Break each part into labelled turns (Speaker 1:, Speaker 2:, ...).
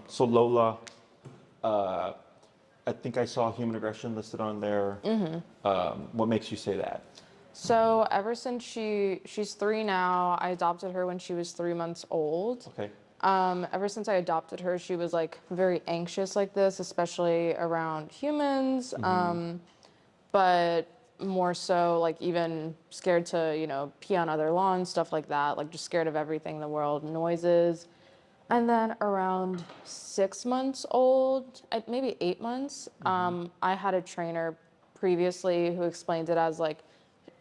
Speaker 1: So Lola, I think I saw human aggression listed on there. What makes you say that?
Speaker 2: So ever since she's 3 now, I adopted her when she was 3 months old.
Speaker 1: Okay.
Speaker 2: Ever since I adopted her, she was like very anxious like this, especially around humans. But more so like even scared to, pee on other lawns, stuff like that, like just scared of everything in the world, noises. And then around 6 months old, maybe 8 months, I had a trainer previously who explained it as like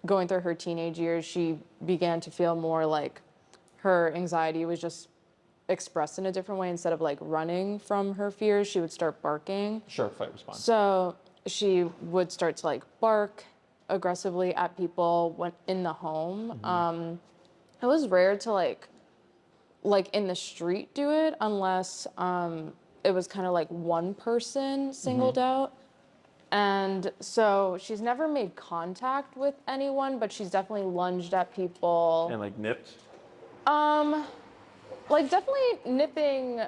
Speaker 2: going through her teenage years, she began to feel more like her anxiety was just expressed in a different way. Instead of like running from her fears, she would start barking.
Speaker 1: Sure, fight, response.
Speaker 2: So she would start to like bark aggressively at people when in the home. It was rare to like in the street do it unless it was kind of like one person singled out. And so she's never made contact with anyone, but she's definitely lunged at people.
Speaker 1: And like nipped?
Speaker 2: Like definitely nipping,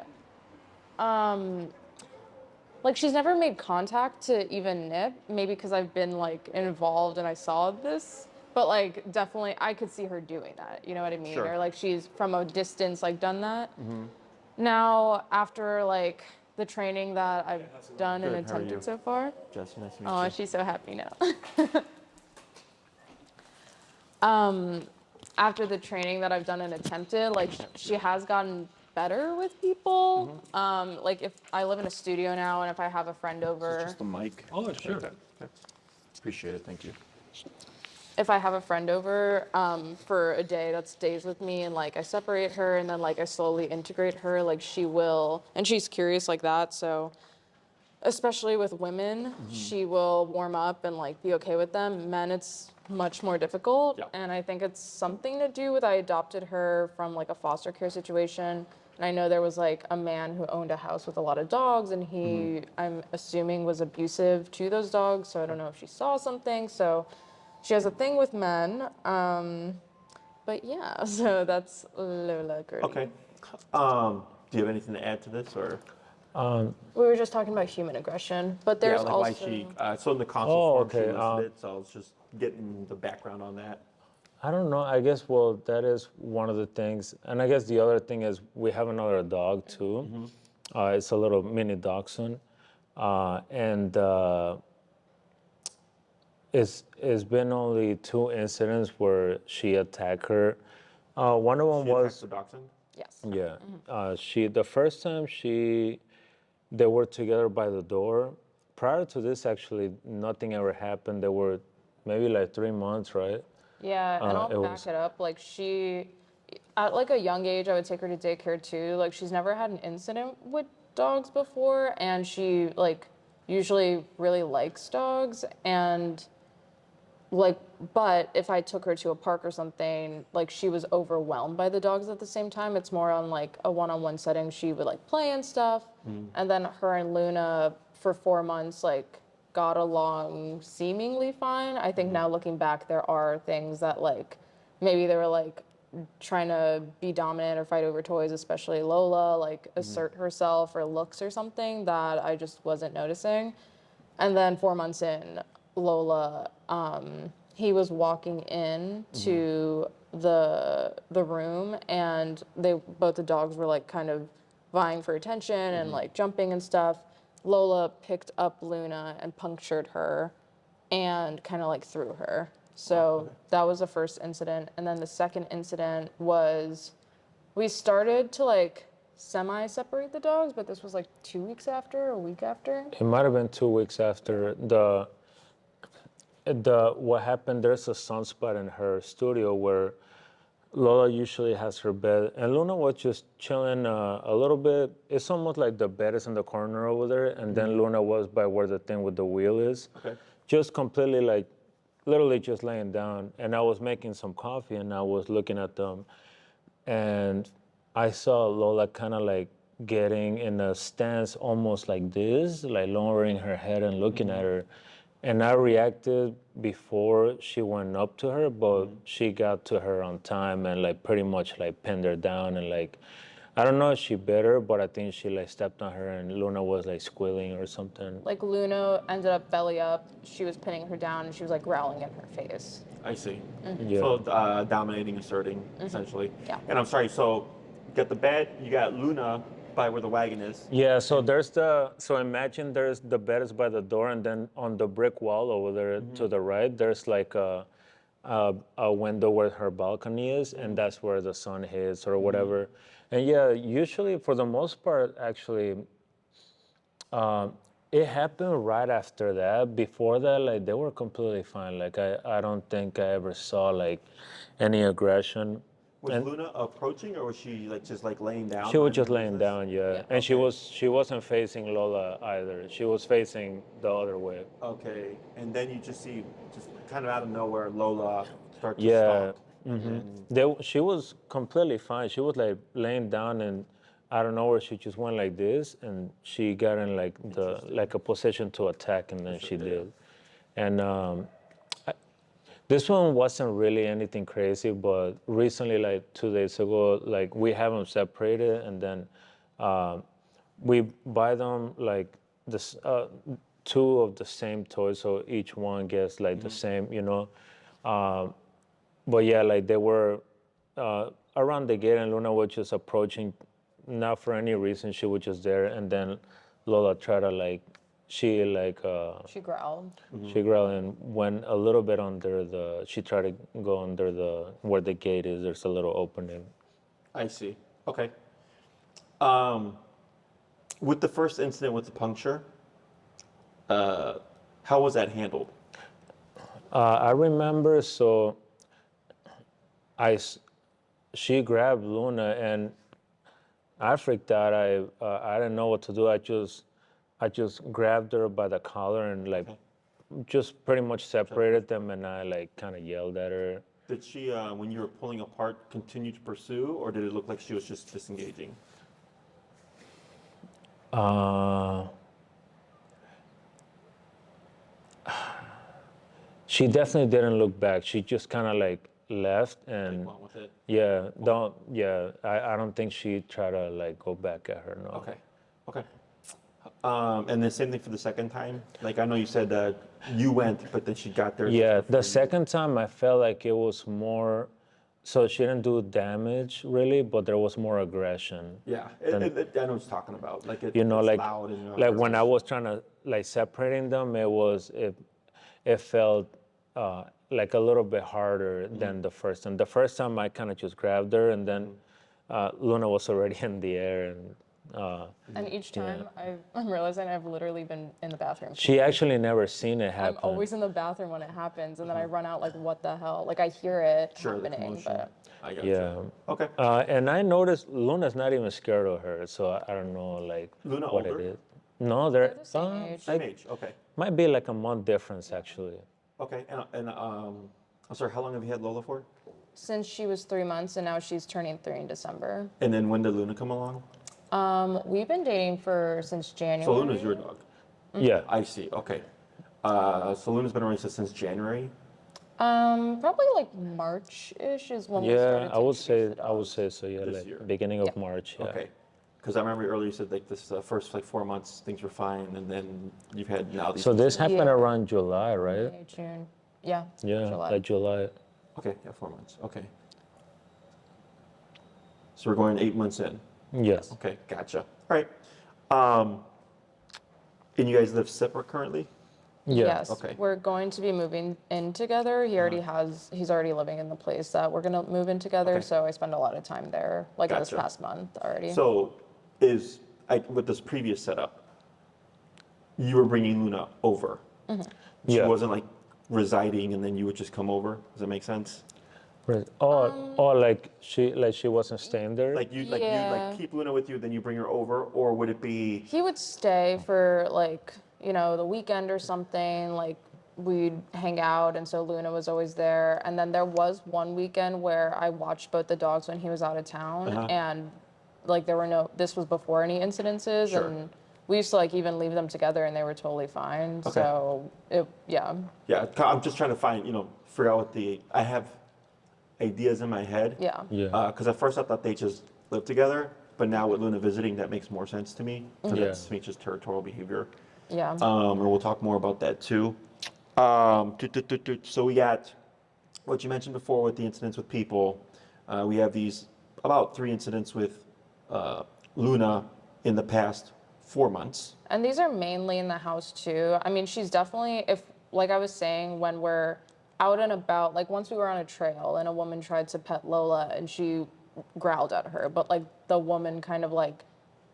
Speaker 2: like she's never made contact to even nip, maybe because I've been like involved and I saw this, but like definitely I could see her doing that, you know what I mean?
Speaker 1: Sure.
Speaker 2: Or like she's from a distance like done that. Now after like the training that I've done and
Speaker 1: Good, how are you?
Speaker 2: attempted so far.
Speaker 1: Jesse, nice to meet
Speaker 2: Oh,
Speaker 1: you.
Speaker 2: she's so happy now. After the training that I've done and attempted, like she has gotten better with people. Like if I live in a studio now and if I have a friend over.
Speaker 1: Just the mic.
Speaker 3: Oh, sure.
Speaker 1: Okay. Appreciate it, thank you.
Speaker 2: If I have a friend over for a day that stays with me and like I separate her and then like I slowly integrate her, like she will, and she's curious like that, so especially with women, she will warm up and like be okay with them. Men, it's much more difficult.
Speaker 1: Yeah.
Speaker 2: And I think it's something to do with I adopted her from like a foster care situation. And I know there was like a man who owned a house with a lot of dogs and he, I'm assuming, was abusive to those dogs. So I don't know if she saw something. So she has a thing with men. But yeah, so that's Lola Gertie.
Speaker 1: Okay. Do you have anything to add to this, or?
Speaker 2: We were just talking about human aggression, but there's
Speaker 1: like
Speaker 2: also...
Speaker 1: why she, so in the console form she listed it, so I was just getting the background on that.
Speaker 3: I don't know. I guess, well, that is one of the things. And I guess the other thing is we have another dog, too. It's a little mini dachshund. It's been only 2 incidents where she attacked her. One of them was...
Speaker 1: the dachshund?
Speaker 2: Yes.
Speaker 3: Yeah. The first time they were together by the door. Prior to this, actually, nothing ever happened. They were maybe like 3 months, right?
Speaker 2: Yeah, and I'll back it up. Like she, at like a young age, I would take her to daycare too. Like she's never had an incident with dogs before, and she like usually really likes dogs. And like, but if I took her to a park or something, like she was overwhelmed by the dogs at the same time. It's more on like a one-on-one setting. She would like play and stuff. And then her and Luna for 4 months, like got along seemingly fine. I think now looking back, there are things that like, maybe they were like trying to be dominant or fight over toys, especially Lola, like assert herself or looks or something that I just wasn't noticing. And then 4 months in, Lola, he was walking in to the room and both the dogs were like kind of vying for attention and like jumping and stuff. Lola picked up Luna and punctured her and kind of like threw her. So that was the first incident. And then the second incident was we started to like semi-separate the dogs, but this was like 2 weeks after, a week after.
Speaker 3: It might have been 2 weeks after. What happened, there's a sunspot in her studio where Lola usually has her bed, and Luna was just chilling a little bit. It's almost like the bed is in the corner over there, and then Luna was by where the thing with the wheel is.
Speaker 1: Okay.
Speaker 3: Just completely like, literally just laying down. And I was making some coffee, and I was looking at them, and I saw Lola kind of like getting in a stance almost like this, like lowering her head and looking at her. And I reacted before she went up to her, but she got to her on time and like pretty much like pinned her down and like I don't know if she bit her, but I think she like stepped on her and Luna was like squealing or something.
Speaker 2: Like Luna ended up belly up. She was pinning her down and she was like growling in her face.
Speaker 1: I see.
Speaker 3: Yeah.
Speaker 1: So dominating, asserting, essentially.
Speaker 2: Yeah.
Speaker 1: And I'm sorry, so you got the bed, you got Luna by where the wagon is.
Speaker 3: Yeah, so so imagine there's the bed is by the door, and then on the brick wall over there to the right, there's like a window where her balcony is, and that's where the sun hits or whatever. And yeah, usually for the most part, actually, it happened right after that. Before that, like they were completely fine. Like I don't think I ever saw like any aggression.
Speaker 1: Was Luna approaching, or was she like just like laying down?
Speaker 3: She was just laying down, yeah. And she wasn't facing Lola either. She was facing the other way.
Speaker 1: Okay, and then you just see, just kind of out of nowhere, Lola start to
Speaker 3: Yeah.
Speaker 1: stalk.
Speaker 3: She was completely fine. She was like laying down, and out of nowhere she just went like this, and she got in like a position to attack, and then she did. And this one wasn't really anything crazy, but recently, like 2 days ago, like we have them separated, and then we buy them like this 2 of the same toys, so each one gets like the same, you know. But yeah, like they were around the gate, and Luna was just approaching, not for any reason. She was just there, and then Lola tried to like, she growled. She growled and went a little bit under she tried to go under where the gate is. There's a little opening.
Speaker 1: I see. Okay. With the first incident with the puncture, how was that handled?
Speaker 3: I remember, so she grabbed Luna, and I freaked out. I didn't know what to do. I just grabbed her by the collar and like just pretty much separated them, and I like kind of yelled at her.
Speaker 1: Did she, when you were pulling apart, continue to pursue, or did it look like she was just disengaging?
Speaker 3: She definitely didn't look back. She just kind of like left, and
Speaker 1: Went with it?
Speaker 3: I don't think she tried to like go back at her. No.
Speaker 1: Okay. And the same thing for the second time? Like, I know you said that you went, but then she got there.
Speaker 3: Yeah, the second time I felt like it was more, so she didn't do damage really, but there was more aggression.
Speaker 1: Yeah, I know what you're talking about. Like,
Speaker 3: You know,
Speaker 1: it's
Speaker 3: like,
Speaker 1: loud and
Speaker 3: like when I was trying to like separating them, it felt like a little bit harder than the first time. The first time I kind of just grabbed her, and then Luna was already in the air,
Speaker 2: and each time I'm realizing I've literally been in the bathroom.
Speaker 3: She actually never seen it happen.
Speaker 2: I'm always in the bathroom when it happens, and then I run out like, what the hell? Like I hear it happening, but
Speaker 1: I got
Speaker 3: Yeah.
Speaker 1: you. Okay.
Speaker 3: And I noticed Luna's not even scared of her, so I don't know like
Speaker 1: Luna
Speaker 3: what
Speaker 1: older?
Speaker 3: it is. No, they're
Speaker 2: the same age.
Speaker 1: Same age. Okay.
Speaker 3: might be like a month difference actually.
Speaker 1: Okay. And I'm sorry, how long have you had Lola for?
Speaker 2: since she was 3 months, and now she's turning 3 in December.
Speaker 1: And then when did Luna come along?
Speaker 2: We've been dating since January.
Speaker 1: So Luna's your dog.
Speaker 3: Yeah.
Speaker 1: I see. Okay. So Luna's been around since January.
Speaker 2: Probably like March-ish is when we started.
Speaker 3: I would say
Speaker 2: the
Speaker 3: I would
Speaker 2: dogs.
Speaker 3: say so. Yeah,
Speaker 1: This
Speaker 3: like
Speaker 1: year.
Speaker 3: beginning of March. Yeah.
Speaker 1: Okay. Because I remember earlier you said like this first like 4 months things were fine, and then you've had now these.
Speaker 3: So this happened
Speaker 2: Yeah.
Speaker 3: around July, right?
Speaker 2: May, June. Yeah.
Speaker 3: Yeah,
Speaker 2: July.
Speaker 3: like July.
Speaker 1: Okay, yeah, 4 months. Okay. So we're going 8 months in.
Speaker 3: Yes.
Speaker 1: Okay, gotcha. All right. And you guys live separate currently?
Speaker 3: Yeah.
Speaker 2: Yes.
Speaker 1: Okay.
Speaker 2: We're going to be moving in together. He's already living in the place that we're gonna move in together.
Speaker 1: Okay.
Speaker 2: So I spend a lot of time there, like this
Speaker 1: Gotcha.
Speaker 2: past month already.
Speaker 1: So with this previous setup, you were bringing Luna over. She
Speaker 3: Yeah.
Speaker 1: wasn't like residing and then you would just come over. Does that make sense?
Speaker 3: Right. Or like she wasn't staying there.
Speaker 1: Like you
Speaker 2: Yeah.
Speaker 1: keep Luna with you, then you bring her over, or would it be?
Speaker 2: He would stay for like, the weekend or something, like we'd hang out, and so Luna was always there. And then there was one weekend where I watched both the dogs when he was out of town, and like this was before any incidences,
Speaker 1: Sure.
Speaker 2: and we used to like even leave them together and they were totally fine.
Speaker 1: Okay.
Speaker 2: So
Speaker 1: Yeah, I'm just trying to figure out I have ideas in my head.
Speaker 2: yeah.
Speaker 3: yeah.
Speaker 1: Because at first I thought they just lived together, but now with Luna visiting, that makes more sense to me. So
Speaker 3: Yeah.
Speaker 1: that's to me just territorial behavior.
Speaker 2: Yeah.
Speaker 1: And we'll talk more about that too. So we got what you mentioned before with the incidents with people. We have these about 3 incidents with Luna in the past 4 months.
Speaker 2: And these are mainly in the house too. I mean, she's definitely, if, like I was saying, when we're out and about, like once we were on a trail and a woman tried to pet Lola and she growled at her, but like the woman kind of like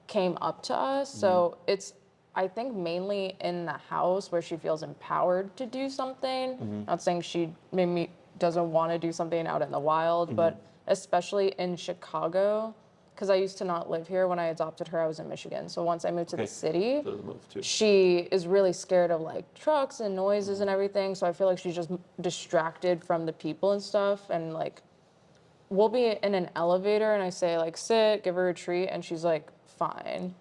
Speaker 2: came up to us. So it's, I think, mainly in the house where she feels empowered to do something. Not saying she maybe doesn't want to do something out in the wild, but especially in Chicago, because I used to not live here. When I adopted her, I was in Michigan. So once I moved to the city,
Speaker 1: So move too.
Speaker 2: she is really scared of like trucks and noises and everything. So I feel like she's just distracted from the people and stuff. And like, we'll be in an elevator and I say like, sit, give her a treat. And she's like, fine.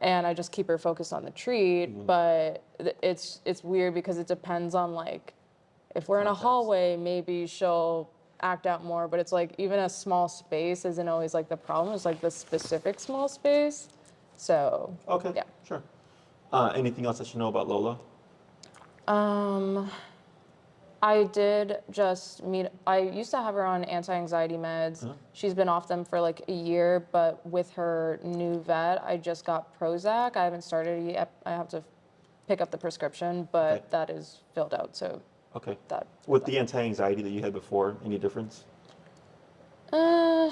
Speaker 2: And I just keep her focused on the treat. But it's weird because it depends on like, if we're in a hallway, maybe she'll act out more, but it's like even a small space isn't always like the problem. It's like the specific small space. So
Speaker 1: Okay,
Speaker 2: yeah.
Speaker 1: sure. Anything else that you know about Lola?
Speaker 2: I did just meet, I used to have her on anti-anxiety meds. She's been off them for like a year, but with her new vet, I just got Prozac. I haven't started yet. I have to pick up the prescription, but
Speaker 1: Okay.
Speaker 2: that is filled out. So
Speaker 1: Okay.
Speaker 2: that.
Speaker 1: With the anti-anxiety that you had before, any difference?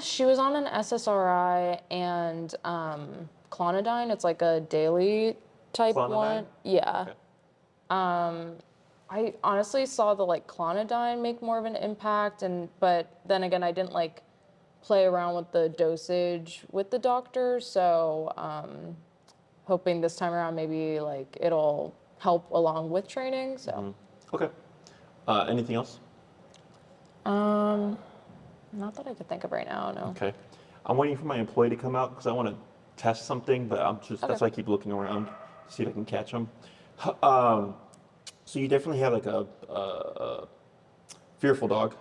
Speaker 2: She was on an SSRI and Clonidine. It's like a daily type
Speaker 1: Clonidine?
Speaker 2: one. Yeah.
Speaker 1: Okay.
Speaker 2: I honestly saw the like Clonidine make more of an impact, but then again, I didn't like play around with the dosage with the doctor. So hoping this time around maybe like it'll help along with training. So.
Speaker 1: Okay. Anything else?
Speaker 2: Not that I could think of right now. No.
Speaker 1: Okay. I'm waiting for my employee to come out because I want to test something, but that's why I keep looking around to see if I can catch them. So you definitely have like a fearful dog,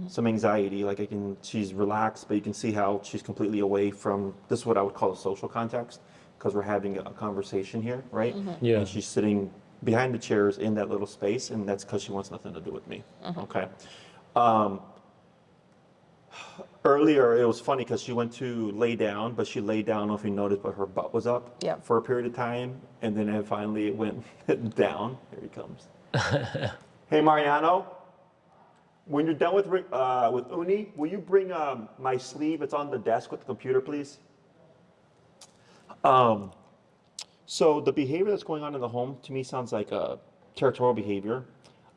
Speaker 1: some anxiety. Like she's relaxed, but you can see how she's completely away from, this is what I would call a social context, because we're having a conversation here, right?
Speaker 3: Yeah.
Speaker 1: And she's sitting behind the chairs in that little space, and that's because she wants nothing to do with me. Okay. Earlier, it was funny because she went to lay down, but she laid down, I don't know if you noticed, but her butt was up for a period of time, and then finally it went down. Here he comes. Hey, Mariano, when you're done with Uni, will you bring my sleeve? It's on the desk with the computer, please. So the behavior that's going on in the home, to me, sounds like territorial behavior.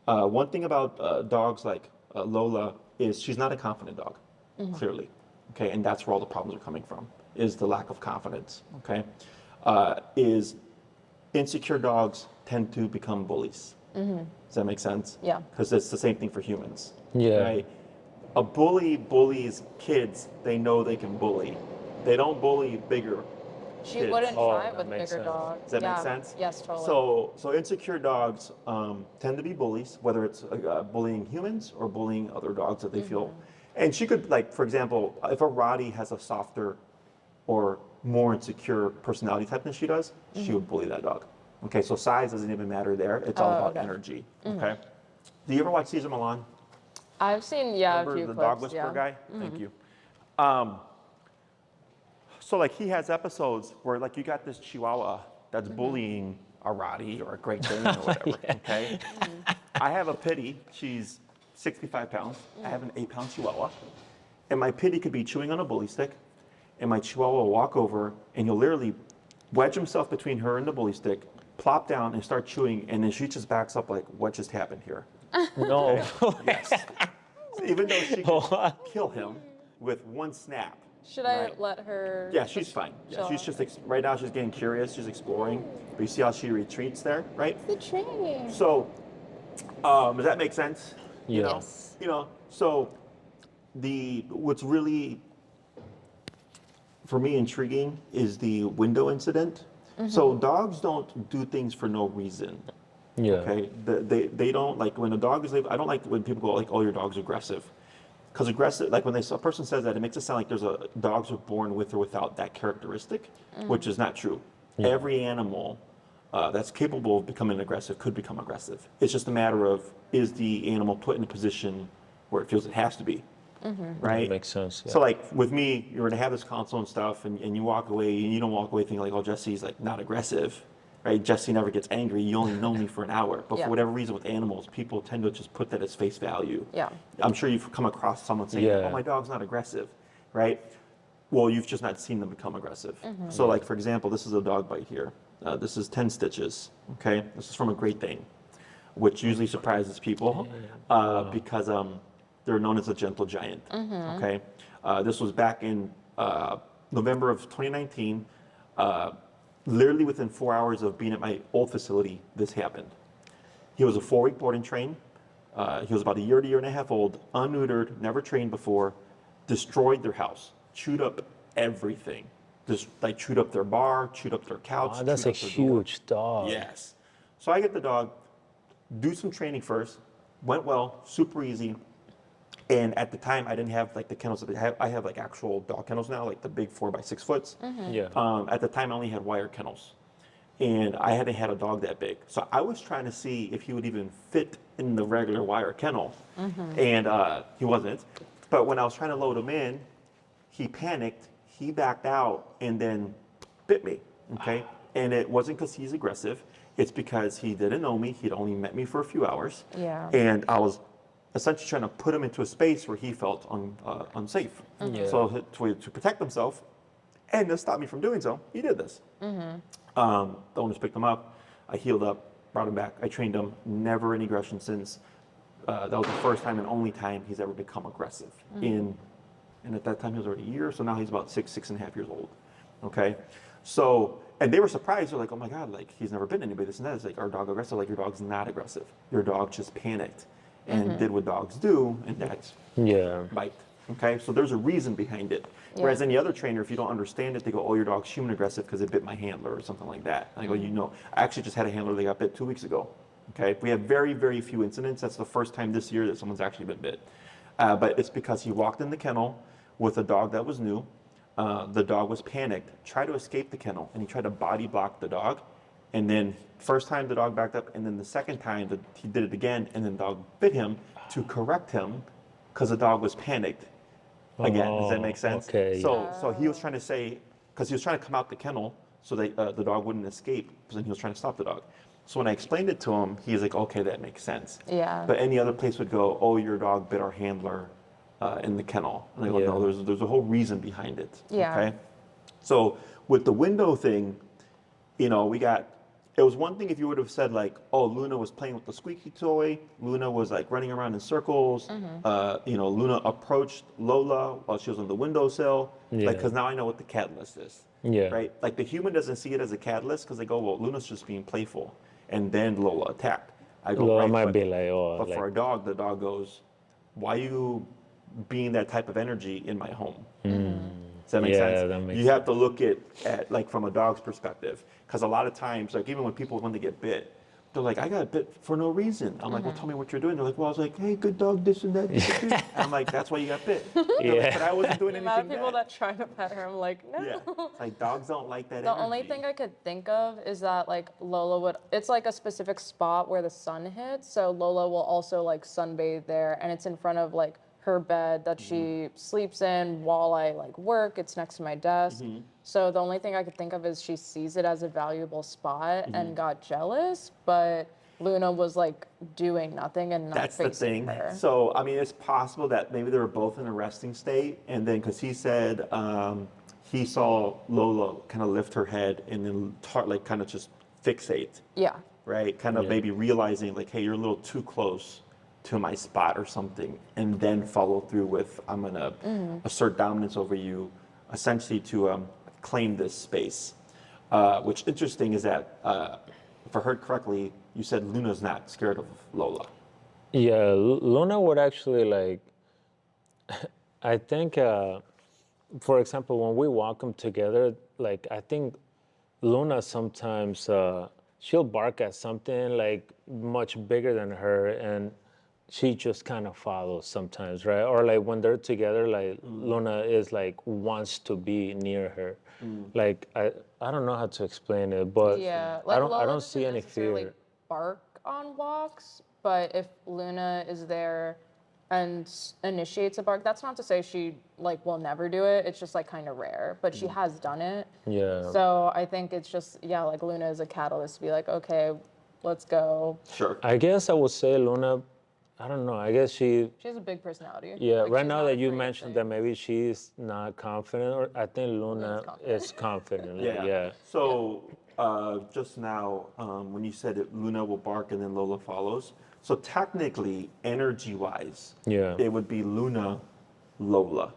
Speaker 1: One thing about dogs like Lola is she's not a confident dog, clearly. Okay, and that's where all the problems are coming from, is the lack of confidence. Okay, is insecure dogs tend to become bullies. Does that make sense?
Speaker 2: Yeah.
Speaker 1: Because it's the same thing for humans.
Speaker 3: Yeah.
Speaker 1: Right? A bully bullies kids they know they can bully. They don't bully bigger
Speaker 2: She
Speaker 1: kids.
Speaker 2: wouldn't
Speaker 3: Oh,
Speaker 2: try
Speaker 3: that
Speaker 2: with
Speaker 3: makes
Speaker 2: bigger
Speaker 3: sense.
Speaker 2: dogs.
Speaker 1: Does that make sense?
Speaker 2: Yes, totally.
Speaker 1: So insecure dogs tend to be bullies, whether it's bullying humans or bullying other dogs that they feel. And she could, like, for example, if a Rottie has a softer or more insecure personality type than she does, she would bully that dog. Okay, so size doesn't even matter there. It's all about energy. Okay. Do you ever watch Cesar Milan?
Speaker 2: I've seen, a
Speaker 1: Remember
Speaker 2: few
Speaker 1: the
Speaker 2: clips.
Speaker 1: dog whisperer guy? Thank you. So like he has episodes where like you got this Chihuahua that's bullying a Rottie or a Great Dane or whatever. Okay. I have a Pitty. She's 65 pounds. I have an 8-pound Chihuahua, and my Pitty could be chewing on a bully stick, and my Chihuahua will walk over and he'll literally wedge himself between her and the bully stick, plop down and start chewing, and then she just backs up like, what just happened here?
Speaker 3: No.
Speaker 1: Yes. So even though she could kill him with one snap.
Speaker 2: Should I
Speaker 1: Right.
Speaker 2: let her?
Speaker 1: Yeah, she's fine. Yeah, she's just right now. She's getting curious. She's exploring. But you see how she retreats there, right?
Speaker 2: The training.
Speaker 1: So, does that make sense? You
Speaker 3: Yeah.
Speaker 1: know,
Speaker 2: Yes.
Speaker 1: So what's really for me intriguing is the window incident. So dogs don't do things for no reason.
Speaker 3: Yeah.
Speaker 1: Okay, they don't like when a dog is. I don't like when people go like, "Oh, your dog's aggressive." because aggressive, like when a person says that, it makes it sound like dogs are born with or without that characteristic, which is not true. Every animal that's capable of becoming aggressive could become aggressive. It's just a matter of, is the animal put in a position where it feels it has to be, right?
Speaker 3: That makes sense. Yeah.
Speaker 1: So like with me, you're gonna have this console and stuff, and you walk away, and you don't walk away thinking like, oh, Jesse's like not aggressive, right? Jesse never gets angry. You only know me for an hour. But
Speaker 2: Yeah.
Speaker 1: for whatever reason with animals, people tend to just put that as face value.
Speaker 2: Yeah.
Speaker 1: I'm sure you've come across someone saying,
Speaker 3: Yeah.
Speaker 1: oh, my dog's not aggressive, right? Well, you've just not seen them become aggressive. So like, for example, this is a dog bite here. This is 10 stitches, okay? This is from a Great Dane, which usually surprises people because they're known as a gentle giant, okay? This was back in November of 2019. Literally within 4 hours of being at my old facility, this happened. He was a 4-week boarding train. He was about a year to year and a half old, unneutered, never trained before, destroyed their house, chewed up everything. Just like chewed up their bar, chewed up their couch.
Speaker 3: Wow, that's a
Speaker 1: chewed up their door.
Speaker 3: huge dog.
Speaker 1: Yes. So I get the dog, do some training first, went well, super easy. And at the time, I didn't have like the kennels that I have like actual dog kennels now, like the big 4x6 foots.
Speaker 3: Yeah.
Speaker 1: At the time, I only had wire kennels. And I hadn't had a dog that big. So I was trying to see if he would even fit in the regular wire kennel. And he wasn't. But when I was trying to load him in, he panicked, he backed out, and then bit me, okay? And it wasn't because he's aggressive. It's because he didn't know me. He'd only met me for a few hours.
Speaker 2: Yeah.
Speaker 1: And I was essentially trying to put him into a space where he felt unsafe.
Speaker 3: Yeah.
Speaker 1: So to protect himself and to stop me from doing so, he did this. The owners picked him up. I healed up, brought him back. I trained him. Never any aggression since. That was the first time and only time he's ever become aggressive. And at that time he was already a year, so now he's about 6.5 years old. Okay, so and they were surprised. They're like, "Oh my God, like he's never been anybody this and that." It's like, "Our dog aggressive?" Like, your dog's not aggressive. Your dog just panicked and did what dogs do, and that's
Speaker 3: Yeah.
Speaker 1: bite. Okay, so there's a reason behind it.
Speaker 2: Yeah.
Speaker 1: Whereas any other trainer, if you don't understand it, they go, "Oh, your dog's human aggressive because it bit my handler or something like that." And I go, "You know, I actually just had a handler that got bit 2 weeks ago." Okay, we have very, very few incidents. That's the first time this year that someone's actually been bit. But it's because he walked in the kennel with a dog that was new. The dog was panicked, tried to escape the kennel, and he tried to body block the dog. And then first time the dog backed up, and then the second time he did it again, and then the dog bit him to correct him because the dog was panicked. Again, does that make sense?
Speaker 3: Okay.
Speaker 1: So he was trying to say, because he was trying to come out the kennel so that the dog wouldn't escape, because then he was trying to stop the dog. So when I explained it to him, he's like, okay, that makes sense.
Speaker 2: Yeah.
Speaker 1: But any other place would go, oh, your dog bit our handler in the kennel. And I go, no, there's a whole reason behind it.
Speaker 2: Yeah.
Speaker 1: Okay. So with the window thing, you know, it was one thing if you would have said like, oh, Luna was playing with the squeaky toy. Luna was like running around in circles. You know, Luna approached Lola while she was on the windowsill.
Speaker 3: Yeah.
Speaker 1: Like, because now I know what the catalyst is.
Speaker 3: Yeah.
Speaker 1: Right? Like the human doesn't see it as a catalyst because they go, well, Luna's just being playful. And then Lola attacked. I go,
Speaker 3: Lola
Speaker 1: right,
Speaker 3: might
Speaker 1: but,
Speaker 3: be like, oh,
Speaker 1: but
Speaker 3: like,
Speaker 1: for a dog, the dog goes, why are you being that type of energy in my home? Does that make
Speaker 3: Yeah,
Speaker 1: sense?
Speaker 3: that makes
Speaker 1: You have to look at like from a dog's perspective. Because a lot of times, like even when they get bit, they're like, I got bit for no reason. I'm like, well, tell me what you're doing. They're like, well, I was like, hey, good dog, this and that. This and that. I'm like, that's why you got bit. They're like,
Speaker 3: Yeah.
Speaker 1: but I wasn't doing
Speaker 2: The
Speaker 1: anything
Speaker 2: amount of people
Speaker 1: bad.
Speaker 2: that try to pet her, I'm like, no.
Speaker 1: Yeah. It's like dogs don't like that
Speaker 2: The
Speaker 1: energy.
Speaker 2: only thing I could think of is that like Lola would, it's like a specific spot where the sun hits. So Lola will also like sunbathe there, and it's in front of like her bed that she sleeps in while I like work. It's next to my desk. So the only thing I could think of is she sees it as a valuable spot and got jealous, but Luna was like doing nothing and not
Speaker 1: That's the
Speaker 2: facing
Speaker 1: thing.
Speaker 2: her.
Speaker 1: So, I mean, it's possible that maybe they were both in a resting state. And then, because he said he saw Lola kind of lift her head and then like kind of just fixate,
Speaker 2: Yeah.
Speaker 1: right? Kind of maybe realizing like, hey, you're a little too close to my spot or something. And then follow through with, I'm going to assert dominance over you, essentially to claim this space. Which interesting is that, if I heard correctly, you said Luna's not scared of Lola.
Speaker 3: Yeah, Luna would actually like, I think, for example, when we walk them together, like I think Luna sometimes, she'll bark at something like much bigger than her, and she just kind of follows sometimes, right? Or like when they're together, like Luna is like wants to be near her. Like I don't know how to explain it, but
Speaker 2: Yeah,
Speaker 3: I
Speaker 2: like
Speaker 3: don't
Speaker 2: Lola
Speaker 3: see
Speaker 2: doesn't
Speaker 3: any
Speaker 2: necessarily
Speaker 3: fear.
Speaker 2: bark on walks, but if Luna is there and initiates a bark, that's not to say she like will never do it. It's just like kind of rare, but she has done it.
Speaker 3: Yeah.
Speaker 2: So I think it's just like Luna is a catalyst to be like, okay, let's go.
Speaker 1: Sure.
Speaker 3: I guess I would say Luna. I don't know. I guess she.
Speaker 2: She has a big personality.
Speaker 3: Yeah.
Speaker 2: Like,
Speaker 3: Right
Speaker 2: she's
Speaker 3: now
Speaker 2: not
Speaker 3: that you
Speaker 2: afraid of
Speaker 3: mentioned that
Speaker 2: things.
Speaker 3: maybe she's not confident, or I think Luna
Speaker 2: confident.
Speaker 3: is confident.
Speaker 1: Yeah.
Speaker 3: Yeah.
Speaker 1: So just now, when you said that Luna will bark and then Lola follows, so technically, energy-wise,
Speaker 3: Yeah.
Speaker 1: it would be Luna, Lola.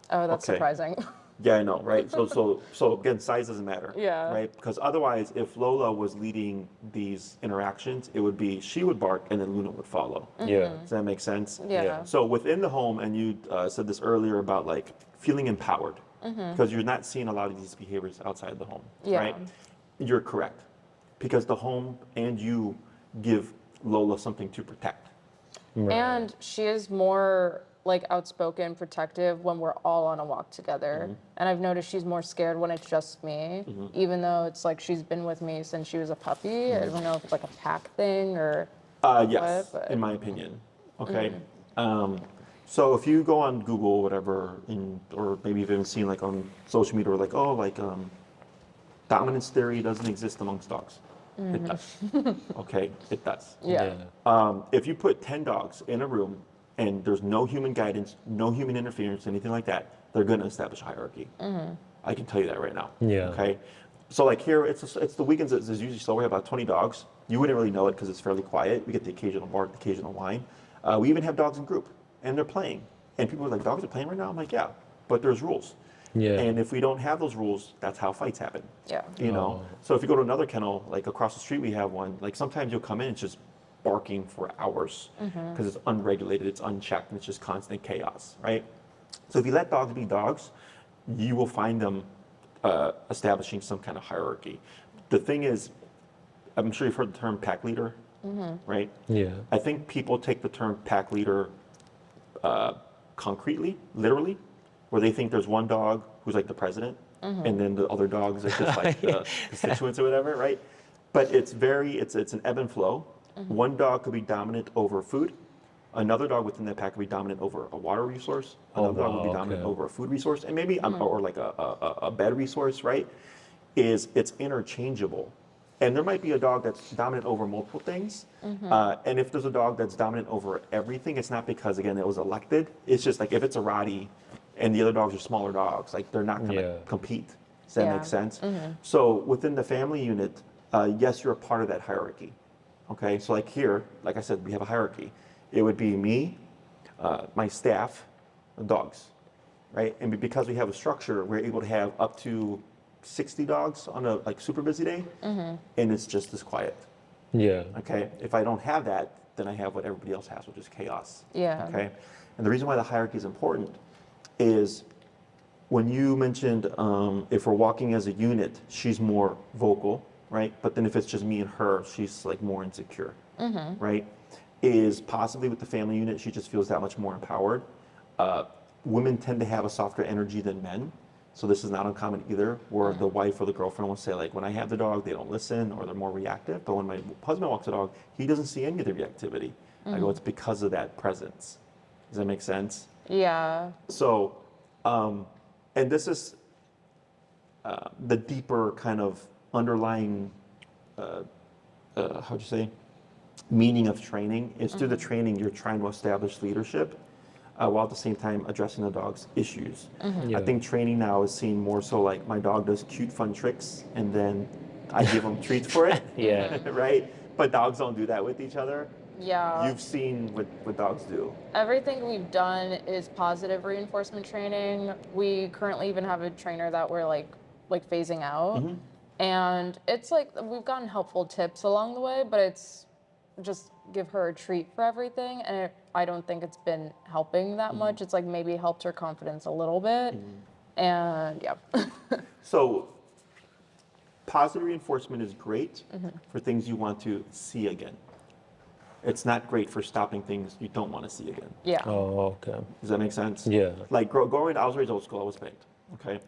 Speaker 2: Oh, that's
Speaker 1: Okay.
Speaker 2: surprising.
Speaker 1: Yeah, I know, right? So again, size doesn't matter.
Speaker 2: Yeah.
Speaker 1: Right? Because otherwise, if Lola was leading these interactions, it would be she would bark and then Luna would follow.
Speaker 3: Yeah.
Speaker 1: Does that make sense?
Speaker 2: Yeah.
Speaker 1: So within the home, and you said this earlier about like feeling empowered, because you're not seeing a lot of these behaviors outside the home,
Speaker 2: Yeah.
Speaker 1: right? You're correct, because the home and you give Lola something to protect.
Speaker 2: And she is more like outspoken, protective when we're all on a walk together. And I've noticed she's more scared when it's just me, even though it's like she's been with me since she was a puppy. I don't know if it's like a pack thing or
Speaker 1: Yes,
Speaker 2: what, but-
Speaker 1: in my opinion. Okay. So if you go on Google or whatever, or maybe you've even seen like on social media, or like, dominance theory doesn't exist amongst dogs. It does. Okay, it does.
Speaker 2: yeah.
Speaker 1: If you put 10 dogs in a room and there's no human guidance, no human interference, anything like that, they're going to establish a hierarchy. I can tell you that right now.
Speaker 3: Yeah.
Speaker 1: Okay. So like here, it's the weekends. It's usually slow. We have about 20 dogs. You wouldn't really know it because it's fairly quiet. We get the occasional bark, the occasional whine. We even have dogs in group, and they're playing. And people are like, "Dogs are playing right now." I'm like, "Yeah, but there's rules."
Speaker 3: Yeah.
Speaker 1: And if we don't have those rules, that's how fights happen.
Speaker 2: Yeah.
Speaker 1: You know. So if you go to another kennel, like across the street, we have one. Like sometimes you'll come in, it's just barking for hours because it's unregulated, it's unchecked, and it's just constant chaos, right? So if you let dogs be dogs, you will find them establishing some kind of hierarchy. The thing is, I'm sure you've heard the term pack leader, right?
Speaker 3: Yeah.
Speaker 1: I think people take the term pack leader concretely, literally, where they think there's one dog who's like the president, and then the other dogs are just like the constituents or whatever, right? But it's an ebb and flow. One dog could be dominant over food. Another dog within that pack could be dominant over a water resource. Another dog would be dominant over a food resource, and maybe or like a bed resource, right? It's interchangeable. And there might be a dog that's dominant over multiple things. And if there's a dog that's dominant over everything, it's not because, again, it was elected. It's just like if it's a Rottie and the other dogs are smaller dogs, like they're not going to compete. Does that make sense? So within the family unit, yes, you're a part of that hierarchy. Okay, so like here, like I said, we have a hierarchy. It would be me, my staff, the dogs, right? And because we have a structure, we're able to have up to 60 dogs on a like super busy day, and it's just as quiet.
Speaker 3: Yeah.
Speaker 1: Okay, if I don't have that, then I have what everybody else has, which is chaos.
Speaker 2: Yeah.
Speaker 1: Okay, and the reason why the hierarchy is important is when you mentioned if we're walking as a unit, she's more vocal, right? But then if it's just me and her, she's like more insecure, right? Is possibly with the family unit, she just feels that much more empowered. Women tend to have a softer energy than men. So this is not uncommon either, where the wife or the girlfriend will say, like, when I have the dog, they don't listen or they're more reactive. But when my husband walks the dog, he doesn't see any of the reactivity. I go, it's because of that presence. Does that make sense?
Speaker 2: Yeah.
Speaker 1: So, and this is the deeper kind of underlying, how'd you say, meaning of training. Is through the training you're trying to establish leadership, while at the same time addressing the dog's issues. I think training now is seen more so like my dog does cute, fun tricks, and then I give him treats for it.
Speaker 3: Yeah.
Speaker 1: Right? But dogs don't do that with each other.
Speaker 2: Yeah.
Speaker 1: You've seen what dogs do.
Speaker 2: Everything we've done is positive reinforcement training. We currently even have a trainer that we're like phasing out. And it's like we've gotten helpful tips along the way, but it's just give her a treat for everything. And I don't think it's been helping that much. It's like maybe helped her confidence a little bit. And yeah.
Speaker 1: So positive reinforcement is great for things you want to see again. It's not great for stopping things you don't want to see again.
Speaker 2: Yeah.
Speaker 3: Oh, okay.
Speaker 1: Does that make sense?
Speaker 3: Yeah.
Speaker 1: Like growing, I was raised old school. I was spanked. Okay.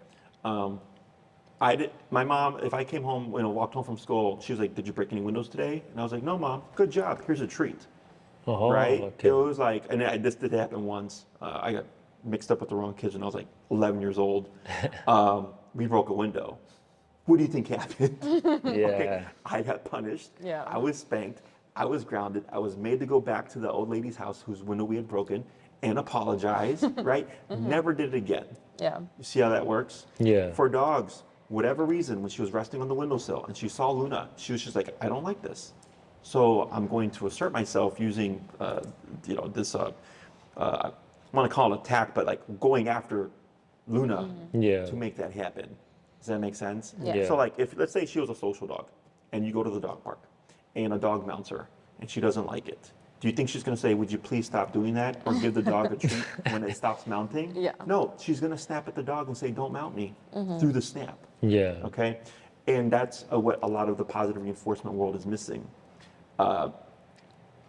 Speaker 1: My mom, if I came home, walked home from school, she was like, "Did you break any windows today?" And I was like, "No, Mom. Good job. Here's a treat."
Speaker 3: Oh,
Speaker 1: Right?
Speaker 3: okay.
Speaker 1: It was like, and this did happen once. I got mixed up with the wrong kids when I was like 11 years old. We broke a window. What do you think happened?
Speaker 3: Yeah.
Speaker 1: Okay, I got punished.
Speaker 2: Yeah.
Speaker 1: I was spanked. I was grounded. I was made to go back to the old lady's house whose window we had broken and apologize, right? Never did it again.
Speaker 2: Yeah.
Speaker 1: You see how that works?
Speaker 3: Yeah.
Speaker 1: For dogs, whatever reason, when she was resting on the windowsill and she saw Luna, she was just like, I don't like this. So I'm going to assert myself using, this, I want to call it attack, but like going after Luna
Speaker 3: Yeah.
Speaker 1: to make that happen. Does that make sense?
Speaker 2: Yeah.
Speaker 3: Yeah.
Speaker 1: So like, if let's say she was a social dog and you go to the dog park and a dog mounts her and she doesn't like it, do you think she's going to say, would you please stop doing that, or give the dog a treat when it stops mounting?
Speaker 2: Yeah.
Speaker 1: No, she's going to snap at the dog and say, don't mount me, through the snap.
Speaker 3: Yeah.
Speaker 1: Okay? And that's what a lot of the positive reinforcement world is missing.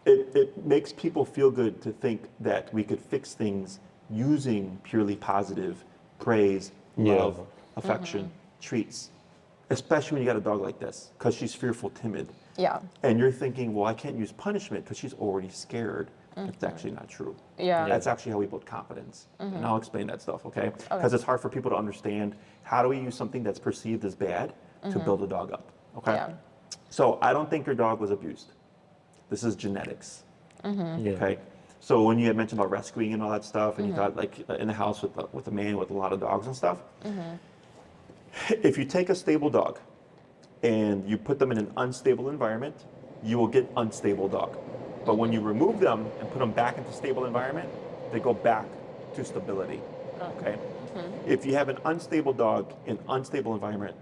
Speaker 1: It makes people feel good to think that we could fix things using purely positive praise, love, affection, treats, especially when you got a dog like this, because she's fearful, timid.
Speaker 2: Yeah.
Speaker 1: And you're thinking, well, I can't use punishment because she's already scared. It's actually not true.
Speaker 2: Yeah.
Speaker 1: That's actually how we build confidence. And I'll explain that stuff, okay? Because it's hard for people to understand, how do we use something that's perceived as bad to build a dog up, okay?
Speaker 2: Yeah.
Speaker 1: So I don't think your dog was abused. This is genetics,
Speaker 3: Yeah.
Speaker 1: okay? So when you had mentioned about rescuing and all that stuff, and you thought like in the house with a man with a lot of dogs and stuff, if you take a stable dog and you put them in an unstable environment, you will get unstable dog. But when you remove them and put them back into stable environment, they go back to stability, okay? If you have an unstable dog in unstable environment,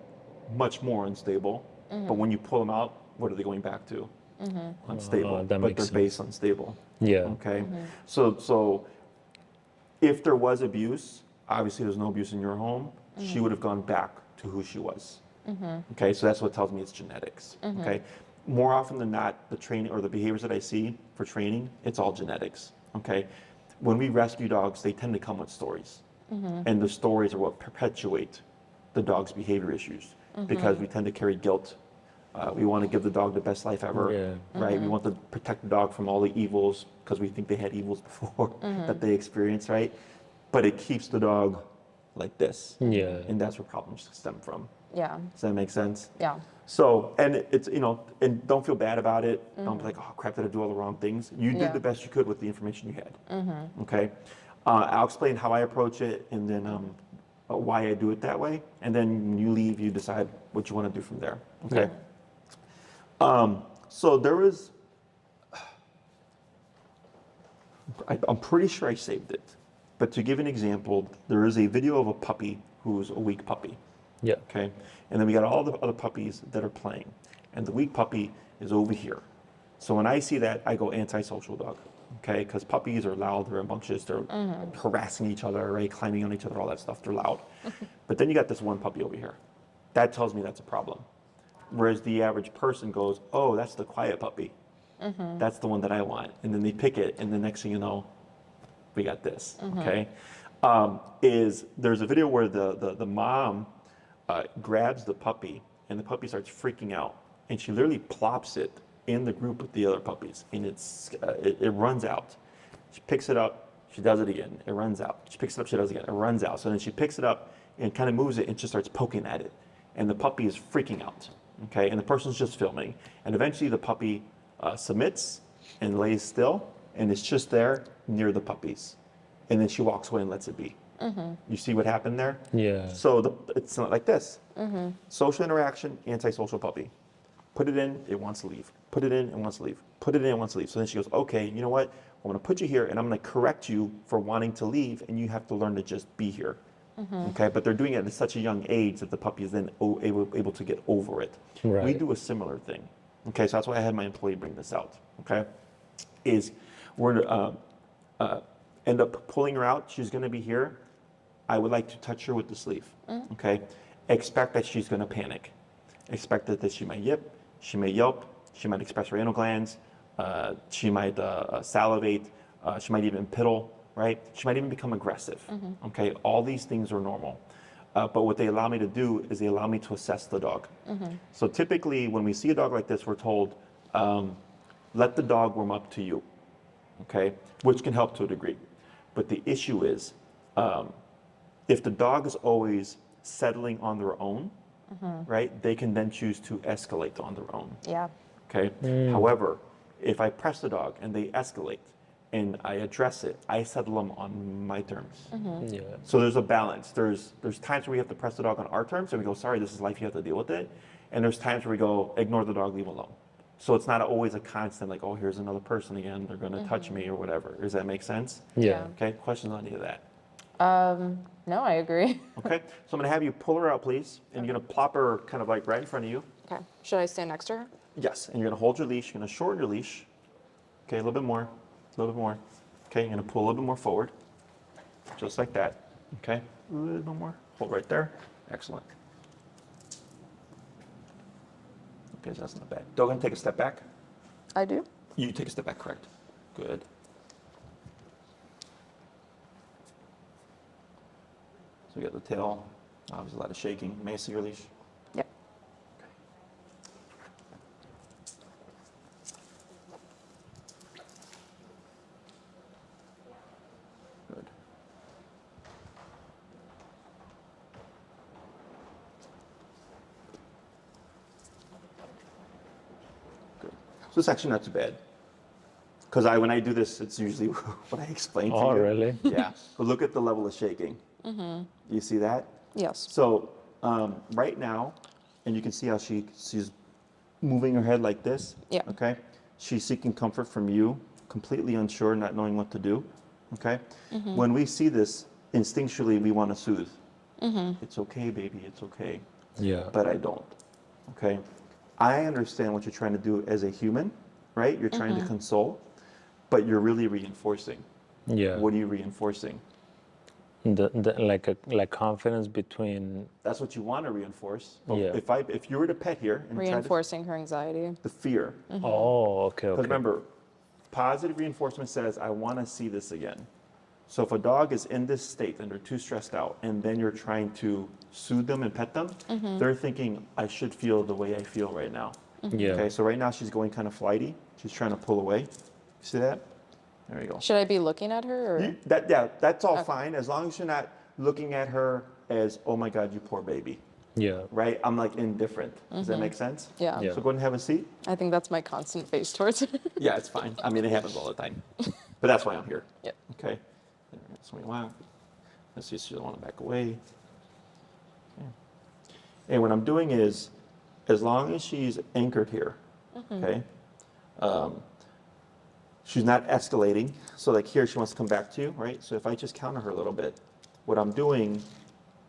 Speaker 1: much more unstable, but when you pull them out, what are they going back to? Unstable,
Speaker 3: that
Speaker 1: but
Speaker 3: makes
Speaker 1: their
Speaker 3: sense.
Speaker 1: base unstable.
Speaker 3: Yeah.
Speaker 1: Okay, so if there was abuse, obviously there's no abuse in your home, she would have gone back to who she was. Okay, so that's what tells me it's genetics. Okay, more often than not, the training or the behaviors that I see for training, it's all genetics. Okay, when we rescue dogs, they tend to come with stories, and the stories are what perpetuate the dog's behavior issues because we tend to carry guilt. We want to give the dog the best life ever,
Speaker 3: Yeah.
Speaker 1: right? We want to protect the dog from all the evils because we think they had evils before that they experienced, right? But it keeps the dog like this.
Speaker 3: Yeah.
Speaker 1: And that's where problems stem from.
Speaker 2: Yeah.
Speaker 1: Does that make sense?
Speaker 2: Yeah.
Speaker 1: So, and it's, and don't feel bad about it. Don't be like, oh crap, did I do all the wrong things? You did
Speaker 2: Yeah.
Speaker 1: the best you could with the information you had. Okay? I'll explain how I approach it and then why I do it that way. And then when you leave, you decide what you want to do from there. Okay? So there is, I'm pretty sure I saved it. But to give an example, there is a video of a puppy who's a weak puppy.
Speaker 3: Yeah.
Speaker 1: Okay, and then we got all the other puppies that are playing, and the weak puppy is over here. So when I see that, I go antisocial dog. Okay, because puppies are loud, they're rambunctious, they're harassing each other, right, climbing on each other, all that stuff. They're loud. But then you got this one puppy over here. That tells me that's a problem. Whereas the average person goes, oh, that's the quiet puppy. That's the one that I want. And then they pick it, and the next thing you know, we got this. Okay, there's a video where the mom grabs the puppy, and the puppy starts freaking out, and she literally plops it in the group with the other puppies, and it runs out. She picks it up, she does it again, it runs out. She picks it up, she does it again, it runs out. So then she picks it up and kind of moves it and just starts poking at it, and the puppy is freaking out. Okay, and the person's just filming, and eventually the puppy submits and lays still, and it's just there near the puppies, and then she walks away and lets it be. You see what happened there?
Speaker 3: Yeah.
Speaker 1: So it's not like this. Social interaction, antisocial puppy. Put it in, it wants to leave. Put it in, it wants to leave. Put it in, it wants to leave. So then she goes, okay, you know what? I'm going to put you here, and I'm going to correct you for wanting to leave, and you have to learn to just be here. Okay, but they're doing it at such a young age that the puppy is then able to get over it.
Speaker 3: Right.
Speaker 1: We do a similar thing. Okay, so that's why I had my employee bring this out. Okay, is we're end up pulling her out. She's going to be here. I would like to touch her with the sleeve. Okay, expect that she's going to panic. Expect that she might yip, she may yelp, she might express her anal glands. She might salivate. She might even piddle, right? She might even become aggressive. Okay, all these things are normal. But what they allow me to do is they allow me to assess the dog. So typically, when we see a dog like this, we're told, let the dog warm up to you, okay? Which can help to a degree. But the issue is, if the dog is always settling on their own, right, they can then choose to escalate on their own.
Speaker 2: Yeah.
Speaker 1: Okay. However, if I press the dog and they escalate and I address it, I settle them on my terms.
Speaker 3: Yeah.
Speaker 1: So there's a balance. There's times where we have to press the dog on our terms and we go, sorry, this is life, you have to deal with it. And there's times where we go, ignore the dog, leave alone. So it's not always a constant like, oh, here's another person again, they're going to touch me or whatever. Does that make sense?
Speaker 3: Yeah.
Speaker 1: Okay. Questions on any of that?
Speaker 2: No, I agree.
Speaker 1: Okay. So I'm going to have you pull her out, please, and you're going to plop her kind of like right in front of you.
Speaker 2: Okay. Should I stand next to her?
Speaker 1: Yes, and you're gonna hold your leash, you're gonna shorten your leash. Okay, a little bit more, a little bit more. Okay, you're gonna pull a little bit more forward, just like that. Okay, a little bit more, hold right there. Excellent. Okay, so that's not bad. Dog gonna take a step back.
Speaker 2: I do.
Speaker 1: You take a step back, correct. Good. So we got the tail, obviously a lot of shaking. May I see your leash?
Speaker 2: Yep.
Speaker 1: Good. Good. So it's actually not too bad. Because when I do this, it's usually what I explain to you.
Speaker 3: Oh, really?
Speaker 1: Yeah. But look at the level of shaking. You see that?
Speaker 2: Yes.
Speaker 1: So right now, and you can see how she's moving her head like this.
Speaker 2: Yeah.
Speaker 1: Okay. She's seeking comfort from you, completely unsure, not knowing what to do. Okay. When we see this, instinctually we want to soothe. It's okay, baby. It's okay.
Speaker 3: Yeah.
Speaker 1: But I don't. Okay. I understand what you're trying to do as a human, right? You're trying to console, but you're really reinforcing.
Speaker 3: Yeah.
Speaker 1: What are you reinforcing?
Speaker 3: Like confidence between.
Speaker 1: That's what you want to reinforce. But
Speaker 3: Yeah.
Speaker 1: if you were to pet here and
Speaker 2: Reinforcing her anxiety.
Speaker 1: try the fear,
Speaker 3: Oh, okay.
Speaker 1: because
Speaker 3: Okay.
Speaker 1: remember, positive reinforcement says, I want to see this again. So if a dog is in this state and they're too stressed out, and then you're trying to soothe them and pet them, they're thinking, I should feel the way I feel right now.
Speaker 3: Yeah.
Speaker 1: Okay, so right now she's going kind of flighty. She's trying to pull away. You see that? There you go.
Speaker 2: Should I be looking at her? Or?
Speaker 1: That's all fine, as long as you're not looking at her as, oh my God, you poor baby.
Speaker 3: Yeah.
Speaker 1: Right? I'm like indifferent. Does that make sense?
Speaker 2: Yeah.
Speaker 3: Yeah.
Speaker 1: So go ahead and have a seat.
Speaker 2: I think that's my constant face towards her.
Speaker 1: Yeah, it's fine. I mean, it happens all the time. But that's why I'm here.
Speaker 2: Yep.
Speaker 1: Okay. Swing around. Let's see if she doesn't want to back away. Okay. And what I'm doing is, as long as she's anchored here, okay, she's not escalating. So like here, she wants to come back to you, right? So if I just counter her a little bit, what I'm doing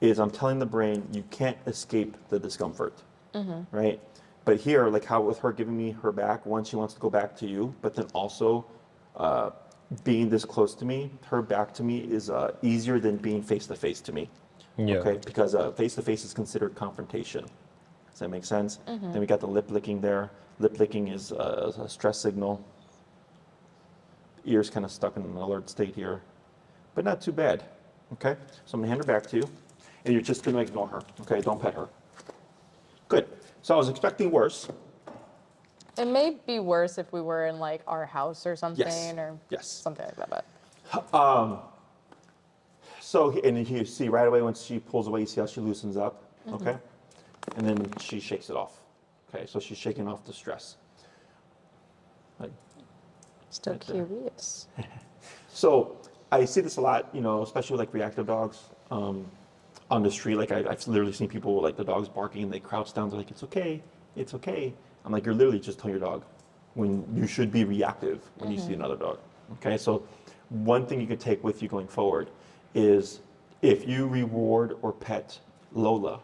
Speaker 1: is I'm telling the brain, you can't escape the discomfort, right? But here, like how with her giving me her back, one, she wants to go back to you, but then also being this close to me, her back to me is easier than being face-to-face to me.
Speaker 3: Yeah.
Speaker 1: Okay, because face-to-face is considered confrontation. Does that make sense? Then we got the lip licking there. Lip licking is a stress signal. Ears kind of stuck in an alert state here, but not too bad. Okay, so I'm gonna hand her back to you, and you're just gonna ignore her. Okay, don't pet her. Good. So I was expecting worse.
Speaker 2: It may be worse if we were in like our house or something, or
Speaker 1: Yes.
Speaker 2: something like that. But
Speaker 1: So, and you see right away when she pulls away, you see how she loosens up, okay? And then she shakes it off. Okay, so she's shaking off the stress. Like,
Speaker 2: still
Speaker 1: Right there.
Speaker 2: curious.
Speaker 1: so I see this a lot, you know, especially with like reactive dogs on the street. Like I've literally seen people like the dog's barking and they crouch down. They're like, it's okay, it's okay. I'm like, you're literally just telling your dog when you should be reactive when you see another dog. Okay, so one thing you can take with you going forward is if you reward or pet Lola,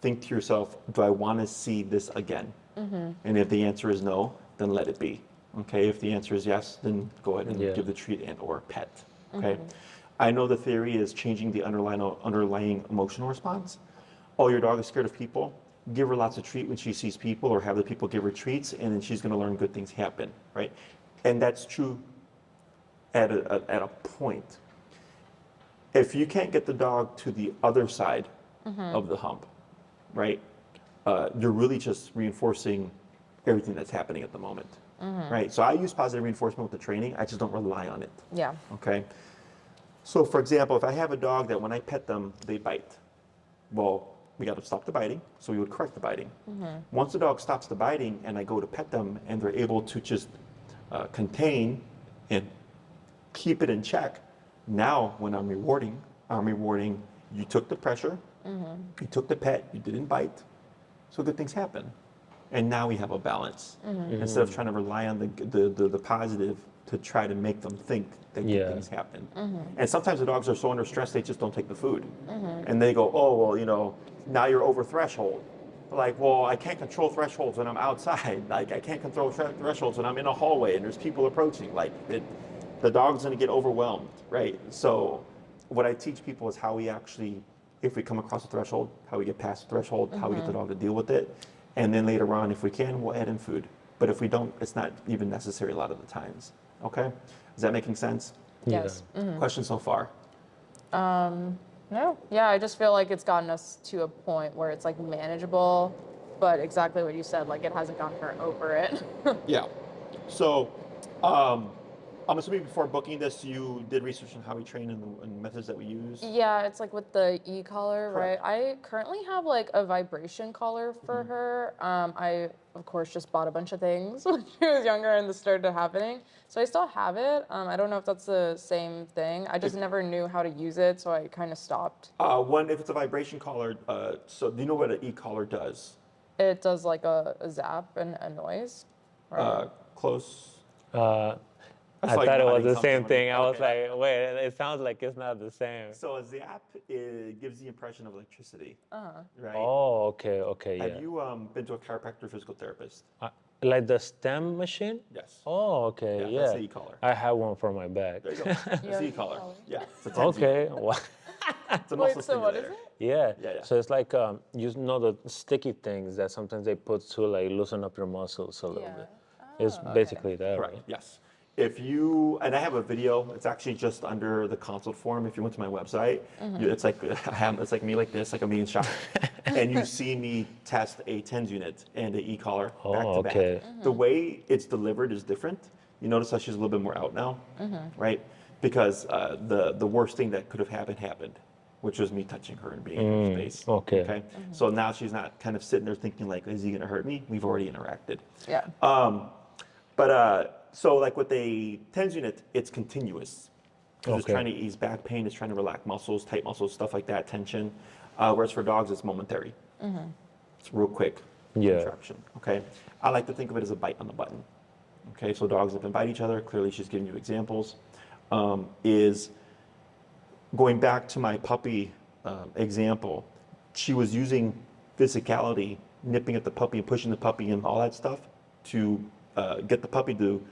Speaker 1: think to yourself, do I want to see this again? And if the answer is no, then let it be. Okay, if the answer is yes, then go ahead and give the treat and or pet. Okay, I know the theory is changing the underlying emotional response. Oh, your dog is scared of people. Give her lots of treat when she sees people, or have the people give her treats, and then she's going to learn good things happen. Right? And that's true at a point. If you can't get the dog to the other side of the hump, right, you're really just reinforcing everything that's happening at the moment, right? So I use positive reinforcement with the training. I just don't rely on it.
Speaker 2: Yeah.
Speaker 1: Okay. So for example, if I have a dog that when I pet them, they bite, well, we got to stop the biting. So we would correct the biting. Once the dog stops the biting and I go to pet them and they're able to just contain and keep it in check. Now, when I'm rewarding, you took the pressure, you took the pet, you didn't bite, so good things happen. And now we have a balance. Instead of trying to rely on the positive to try to make them think that good things happen. And sometimes the dogs are so under stress, they just don't take the food. And they go, oh, well, you know, now you're over threshold. Like, well, I can't control thresholds when I'm outside. Like, I can't control thresholds when I'm in a hallway and there's people approaching. Like, the dog's gonna get overwhelmed, right? So what I teach people is how we actually, if we come across a threshold, how we get past the threshold, how we get the dog to deal with it. And then later on, if we can, we'll add in food. But if we don't, it's not even necessary a lot of the times. Okay? Is that making sense?
Speaker 2: Yes.
Speaker 1: Questions so far?
Speaker 2: No. Yeah, I just feel like it's gotten us to a point where it's like manageable, but exactly what you said, like it hasn't gotten her over it.
Speaker 1: Yeah. So, I'm assuming before booking this, you did research on how we train and the methods that we use?
Speaker 2: Yeah, it's like with the e-collar, right?
Speaker 1: Correct.
Speaker 2: I currently have like a vibration collar for her. I, of course, just bought a bunch of things when she was younger and this started happening. So I still have it. I don't know if that's the same thing. I just never knew how to use it, so I kind of stopped.
Speaker 1: If it's a vibration collar, so do you know what an e-collar does?
Speaker 2: It does like a zap and a noise. Right?
Speaker 1: Close.
Speaker 3: I
Speaker 1: like
Speaker 3: thought it was
Speaker 1: nodding
Speaker 3: the same
Speaker 1: something.
Speaker 3: thing. I was
Speaker 1: Okay.
Speaker 3: like, wait, it sounds like it's not the same.
Speaker 1: So a zap gives the impression of electricity, right?
Speaker 3: Oh, okay, yeah.
Speaker 1: Have you been to a chiropractor or physical therapist?
Speaker 3: Like the stem machine?
Speaker 1: Yes.
Speaker 3: Oh, okay,
Speaker 1: Yeah,
Speaker 3: yeah.
Speaker 1: that's the e-collar.
Speaker 3: I have one for my back.
Speaker 1: There you go. It's the e-collar.
Speaker 2: e-collar.
Speaker 1: Yeah. It's a tensor.
Speaker 3: Okay, well,
Speaker 1: It's a muscle
Speaker 2: Wait, so what is
Speaker 1: stimulator.
Speaker 2: it?
Speaker 3: yeah.
Speaker 1: Yeah.
Speaker 3: So it's like, you know the sticky things that sometimes they put to like loosen up your muscles a little
Speaker 2: Yeah.
Speaker 3: bit. It's basically that,
Speaker 1: Correct.
Speaker 3: right?
Speaker 1: Yes. If you, and I have a video, it's actually just under the consult form. If you went to my website, it's like it's like me like this, like I'm being shot, and you see me test a TENS unit and an e-collar back to back.
Speaker 3: okay.
Speaker 1: The way it's delivered is different. You notice how she's a little bit more out now, right? Because the worst thing that could have happened, which was me touching her and being in her space.
Speaker 3: okay.
Speaker 1: So now she's not kind of sitting there thinking like, is he going to hurt me? We've already interacted.
Speaker 2: Yeah.
Speaker 1: So like with a TENS unit, it's continuous. It's
Speaker 3: Okay.
Speaker 1: trying to ease back pain, it's trying to relax muscles, tight muscles, stuff like that, tension. Whereas for dogs, it's momentary. It's real quick contraction, okay? I like to think of it as a bite on the button. Okay, so dogs that can bite each other, clearly she's giving you examples, is going back to my puppy example, she was using physicality, nipping at the puppy and pushing the puppy and all that stuff to get the puppy to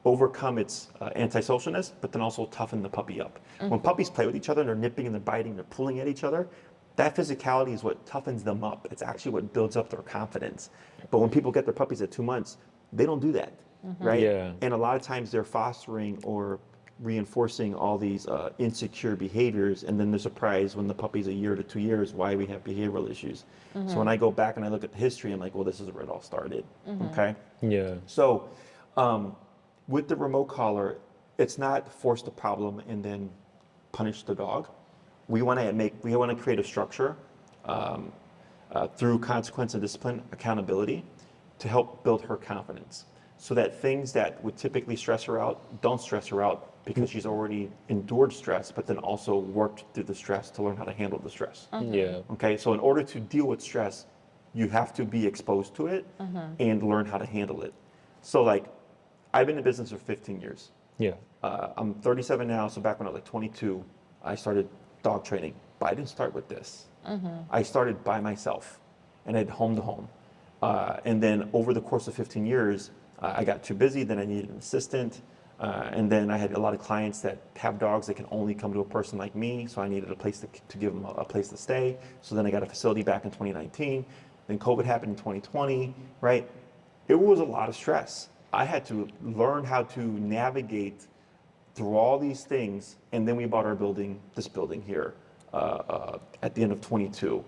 Speaker 1: overcome its antisocialness, but then also toughen the puppy up. When puppies play with each other, they're nipping and they're biting, they're pulling at each other, that physicality is what toughens them up. It's actually what builds up their confidence. But when people get their puppies at 2 months, they don't do that, right?
Speaker 3: Yeah.
Speaker 1: And a lot of times they're fostering or reinforcing all these insecure behaviors, and then they're surprised when the puppy's a year to 2 years why we have behavioral issues. So when I go back and I look at the history, I'm like, well, this is where it all started, okay?
Speaker 3: Yeah.
Speaker 1: So with the remote collar, it's not force the problem and then punish the dog. We want to create a structure through consequence and discipline, accountability, to help build her confidence, so that things that would typically stress her out don't stress her out because she's already endured stress, but then also worked through the stress to learn how to handle the stress.
Speaker 3: Yeah.
Speaker 1: Okay, so in order to deal with stress, you have to be exposed to it and learn how to handle it. So like, I've been in business for 15 years.
Speaker 3: Yeah.
Speaker 1: I'm 37 now, so back when I was like 22, I started dog training, but I didn't start with this. I started by myself and I had home to home. And then over the course of 15 years, I got too busy, then I needed an assistant. And then I had a lot of clients that have dogs that can only come to a person like me, so I needed a place to give them a place to stay. So then I got a facility back in 2019. Then COVID happened in 2020, right? It was a lot of stress. I had to learn how to navigate through all these things, and then we bought our building, this building here, at the end of 22,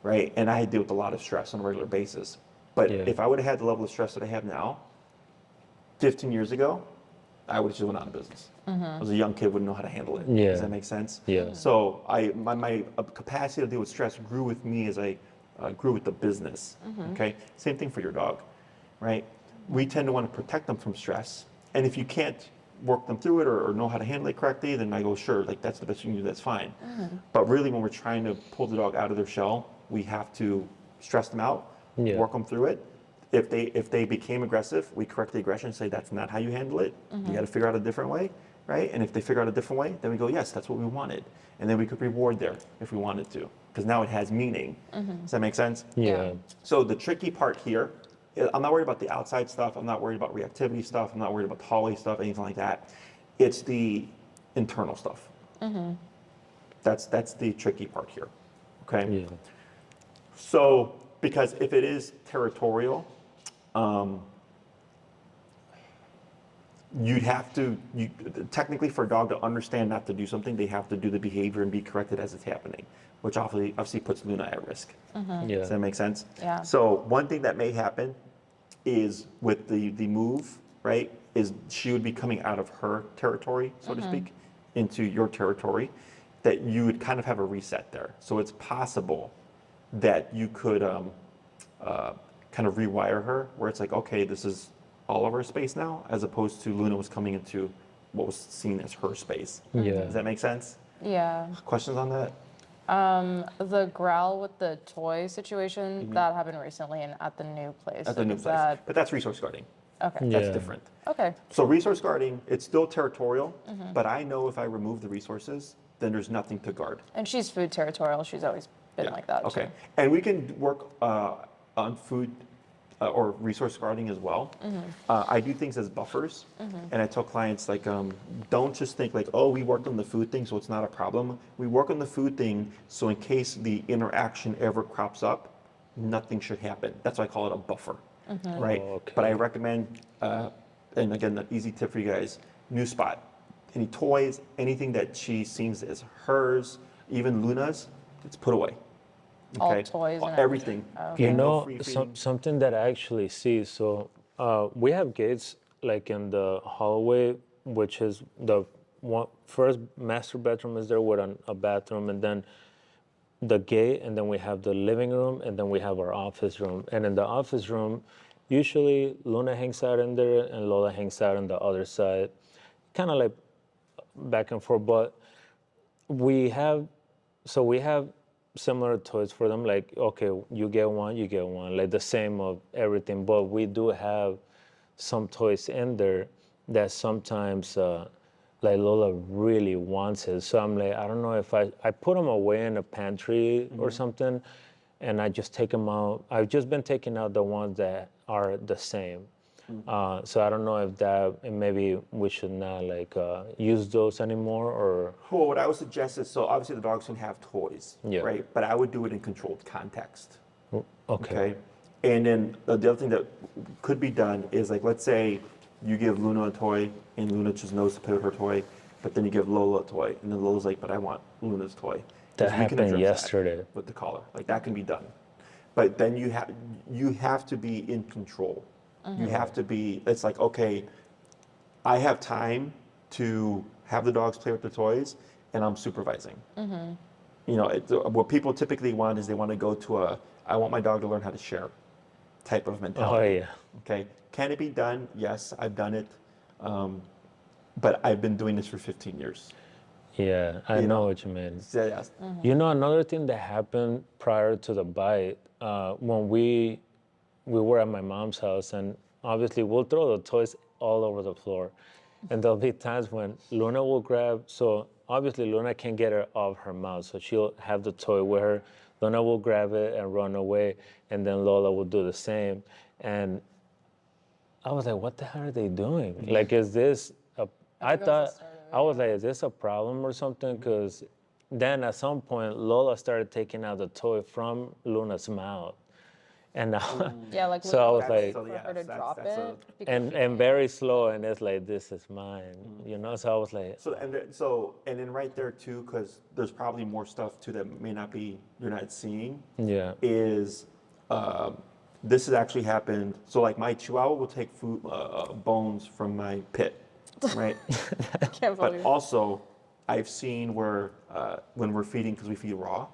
Speaker 1: right? And I had to deal with a lot of stress on a regular basis. But
Speaker 3: Yeah.
Speaker 1: if I would have had the level of stress that I have now, 15 years ago, I would have just went out of business. I was a young kid, wouldn't know how to handle it.
Speaker 3: Yeah.
Speaker 1: Does that make sense?
Speaker 3: Yeah.
Speaker 1: So my capacity to deal with stress grew with me as I grew with the business. Okay. Same thing for your dog, right? We tend to want to protect them from stress, and if you can't work them through it or know how to handle it correctly, then I go, sure, like that's the best you can do. That's fine. But really, when we're trying to pull the dog out of their shell, we have to stress them out,
Speaker 3: Yeah.
Speaker 1: work them through it. If they became aggressive, we correct the aggression, say that's not how you handle it. You got to figure out a different way, right? And if they figure out a different way, then we go, yes, that's what we wanted. And then we could reward there if we wanted to, because now it has meaning. Does that make sense?
Speaker 3: Yeah.
Speaker 1: So the tricky part here, I'm not worried about the outside stuff. I'm not worried about reactivity stuff. I'm not worried about the hallway stuff, anything like that. It's the internal stuff. That's the tricky part here. Okay.
Speaker 3: Yeah.
Speaker 1: So because if it is territorial, you'd have to, technically for a dog to understand not to do something, they have to do the behavior and be corrected as it's happening, which obviously puts Luna at risk.
Speaker 3: Yeah.
Speaker 1: Does that make sense?
Speaker 2: Yeah.
Speaker 1: So one thing that may happen is with the move, right, is she would be coming out of her territory, so to speak, into your territory, that you would kind of have a reset there. So it's possible that you could kind of rewire her where it's like, okay, this is all of her space now, as opposed to Luna was coming into what was seen as her space.
Speaker 3: Yeah.
Speaker 1: Does that make sense?
Speaker 2: Yeah.
Speaker 1: Questions on that?
Speaker 2: The growl with the toy situation, that happened recently and at the new place.
Speaker 1: At the new
Speaker 2: Is
Speaker 1: place.
Speaker 2: that-
Speaker 1: But that's resource guarding.
Speaker 2: okay.
Speaker 3: Yeah.
Speaker 1: That's different.
Speaker 2: Okay.
Speaker 1: So resource guarding, it's still territorial, but I know if I remove the resources, then there's nothing to guard.
Speaker 2: And she's food territorial. She's always been
Speaker 1: Yeah.
Speaker 2: like that.
Speaker 1: Okay.
Speaker 2: Too.
Speaker 1: And we can work on food or resource guarding as well. I do things as buffers, and I tell clients like, don't just think like, oh, we worked on the food thing, so it's not a problem. We work on the food thing, so in case the interaction ever crops up, nothing should happen. That's why I call it a buffer, right?
Speaker 3: Oh, okay.
Speaker 1: But I recommend, and again, an easy tip for you guys: new spot. Any toys, anything that she seems is hers, even Luna's, it's put away.
Speaker 2: All toys and
Speaker 1: everything.
Speaker 2: Okay.
Speaker 3: You
Speaker 1: Can't go
Speaker 3: know,
Speaker 1: free feeding.
Speaker 3: something that I actually see. So we have gates like in the hallway, which is the first master bedroom is there with a bathroom, and then the gate, and then we have the living room, and then we have our office room. And in the office room, usually Luna hangs out in there, and Lola hangs out on the other side, kind of like back and forth. But we have similar toys for them, like, okay, you get one, like the same of everything. But we do have some toys in there that sometimes like Lola really wants it. So I'm like, I don't know if I put them away in a pantry or something, and I just take them out. I've just been taking out the ones that are the same. So I don't know if maybe we should not like use those anymore, or
Speaker 1: Well, what I would suggest is, so obviously the dogs can have toys,
Speaker 3: Yeah.
Speaker 1: right? But I would do it in controlled context,
Speaker 3: okay.
Speaker 1: okay? And then the other thing that could be done is like, let's say you give Luna a toy and Luna just knows to play with her toy, but then you give Lola a toy and then Lola's like, but I want Luna's toy.
Speaker 3: That
Speaker 1: 'Cause we can
Speaker 3: happened
Speaker 1: address that
Speaker 3: yesterday.
Speaker 1: with the collar, like that can be done. But then you have to be in control. You have to be, it's like, okay, I have time to have the dogs play with the toys and I'm supervising. You know, what people typically want is they want to go to I want my dog to learn how to share type of
Speaker 3: Oh
Speaker 1: mentality.
Speaker 3: yeah.
Speaker 1: Okay, can it be done? Yes, I've done it. But I've been doing this for 15 years.
Speaker 3: Yeah, I
Speaker 1: You
Speaker 3: know
Speaker 1: know.
Speaker 3: what you mean.
Speaker 1: So, yes.
Speaker 3: You know, another thing that happened prior to the bite, when we were at my mom's house, and obviously we'll throw the toys all over the floor. And there'll be times when Luna will grab, so obviously Luna can't get it off her mouth, so she'll have the toy with her. Luna will grab it and run away, and then Lola will do the same. And I was like, what the hell are they doing? Like, is this I thought, I was like, is this a problem or something? Because then at some point, Lola started taking out the toy from Luna's mouth. And
Speaker 2: Yeah, like
Speaker 3: so I was
Speaker 2: waiting
Speaker 3: like,
Speaker 1: So,
Speaker 2: for
Speaker 1: yeah,
Speaker 2: her to drop
Speaker 1: that's
Speaker 2: it.
Speaker 3: and very slow, and it's like, this is mine, So I was like,
Speaker 1: and then right there too, because there's probably more stuff too that may not be you're not seeing.
Speaker 3: yeah,
Speaker 1: Is this has actually happened? So like my Chihuahua will take food bones from my pit, right?
Speaker 2: I can't
Speaker 1: But
Speaker 2: believe.
Speaker 1: also, I've seen where when we're feeding, because we feed raw,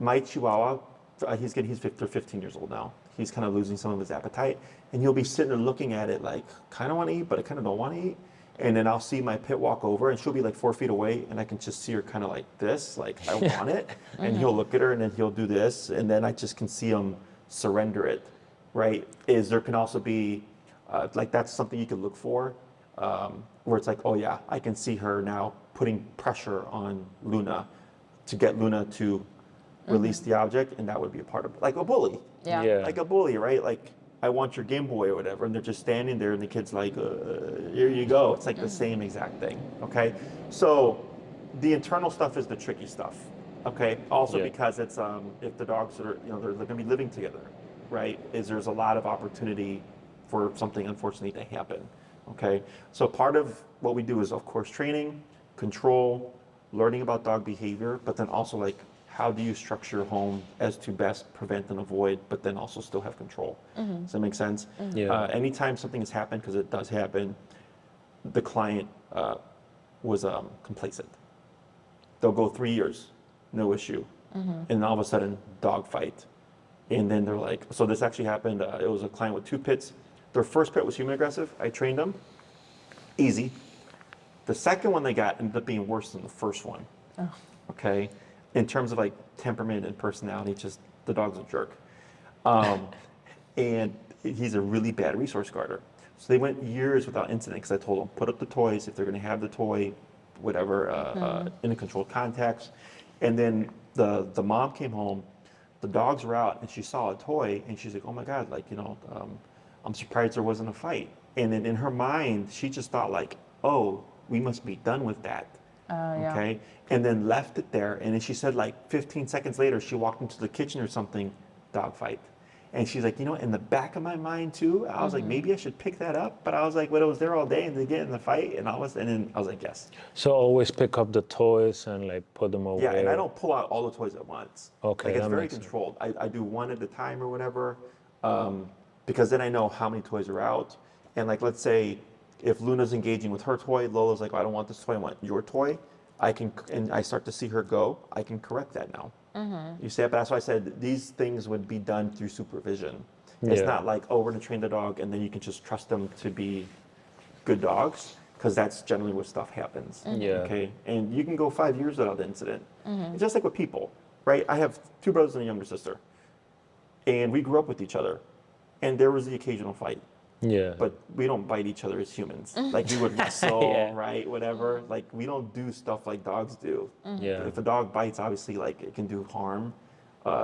Speaker 1: my Chihuahua, they're 15 years old now. He's kind of losing some of his appetite, and he'll be sitting there looking at it like, kind of want to eat, but I kind of don't want to eat. And then I'll see my pit walk over, and she'll be like 4 feet away, and I can just see her kind of like this, like I want it. And he'll look at her, and then he'll do this, and then I just can see him surrender it. Right? There can also be like that's something you can look for, where it's like, oh yeah, I can see her now putting pressure on Luna to get Luna to release the object, and that would be a part of it. Like a bully.
Speaker 2: Yeah.
Speaker 3: yeah,
Speaker 1: Like a bully, right? Like, I want your Game Boy or whatever, and they're just standing there, and the kid's like, here you go. It's like the same exact thing, okay? So the internal stuff is the tricky stuff, okay? Also
Speaker 3: Yeah.
Speaker 1: because it's, if the dogs are, they're gonna be living together, right? There's a lot of opportunity for something unfortunately to happen, okay? So part of what we do is, of course, training, control, learning about dog behavior, but then also like, how do you structure your home as to best prevent and avoid, but then also still have control? Does that make sense?
Speaker 3: Yeah.
Speaker 1: Anytime something has happened, because it does happen, the client was complacent. They'll go 3 years, no issue. And then all of a sudden, dog fight. And then they're like, so this actually happened, it was a client with 2 pits. Their first pit was human aggressive. I trained them, easy. The second one they got ended up being worse than the first one. Okay? In terms of like temperament and personality, just the dog's a jerk. And he's a really bad resource guarder. So they went years without incident because I told them, put up the toys if they're going to have the toy, whatever, in a controlled context. And then the mom came home, the dogs were out, and she saw a toy, and she's like, oh my God, like, I'm surprised there wasn't a fight. And then in her mind, she just thought like, oh, we must be done with that.
Speaker 2: Yeah.
Speaker 1: Okay, and then left it there. And then she said like 15 seconds later, she walked into the kitchen or something, dog fight. And she's like, in the back of my mind too, I was like, maybe I should pick that up. But I was like, well, it was there all day and they get in the fight. And then I was like, yes.
Speaker 3: So always pick up the toys and like put them away.
Speaker 1: Yeah, and I don't pull out all the toys at once.
Speaker 3: Okay,
Speaker 1: like it's
Speaker 3: that
Speaker 1: very
Speaker 3: makes sense.
Speaker 1: controlled. I do one at a time or whatever, because then I know how many toys are out. And like, let's say if Luna's engaging with her toy, Lola's like, I don't want this toy, I want your toy. And I start to see her go, I can correct that now. You see that? But that's why I said these things would be done through supervision. It's
Speaker 3: Yeah.
Speaker 1: not like, oh, we're gonna train the dog and then you can just trust them to be good dogs, because that's generally where stuff happens.
Speaker 3: Yeah.
Speaker 1: Okay. And you can go 5 years without the incident. It's just like with people, right? I have 2 brothers and a younger sister, and we grew up with each other, and there was the occasional fight.
Speaker 3: Yeah.
Speaker 1: But we don't bite each other as humans. Like we would wrestle,
Speaker 3: Yeah.
Speaker 1: right? Whatever. Like we don't do stuff like dogs do.
Speaker 3: Yeah.
Speaker 1: If a dog bites, obviously, like it can do harm,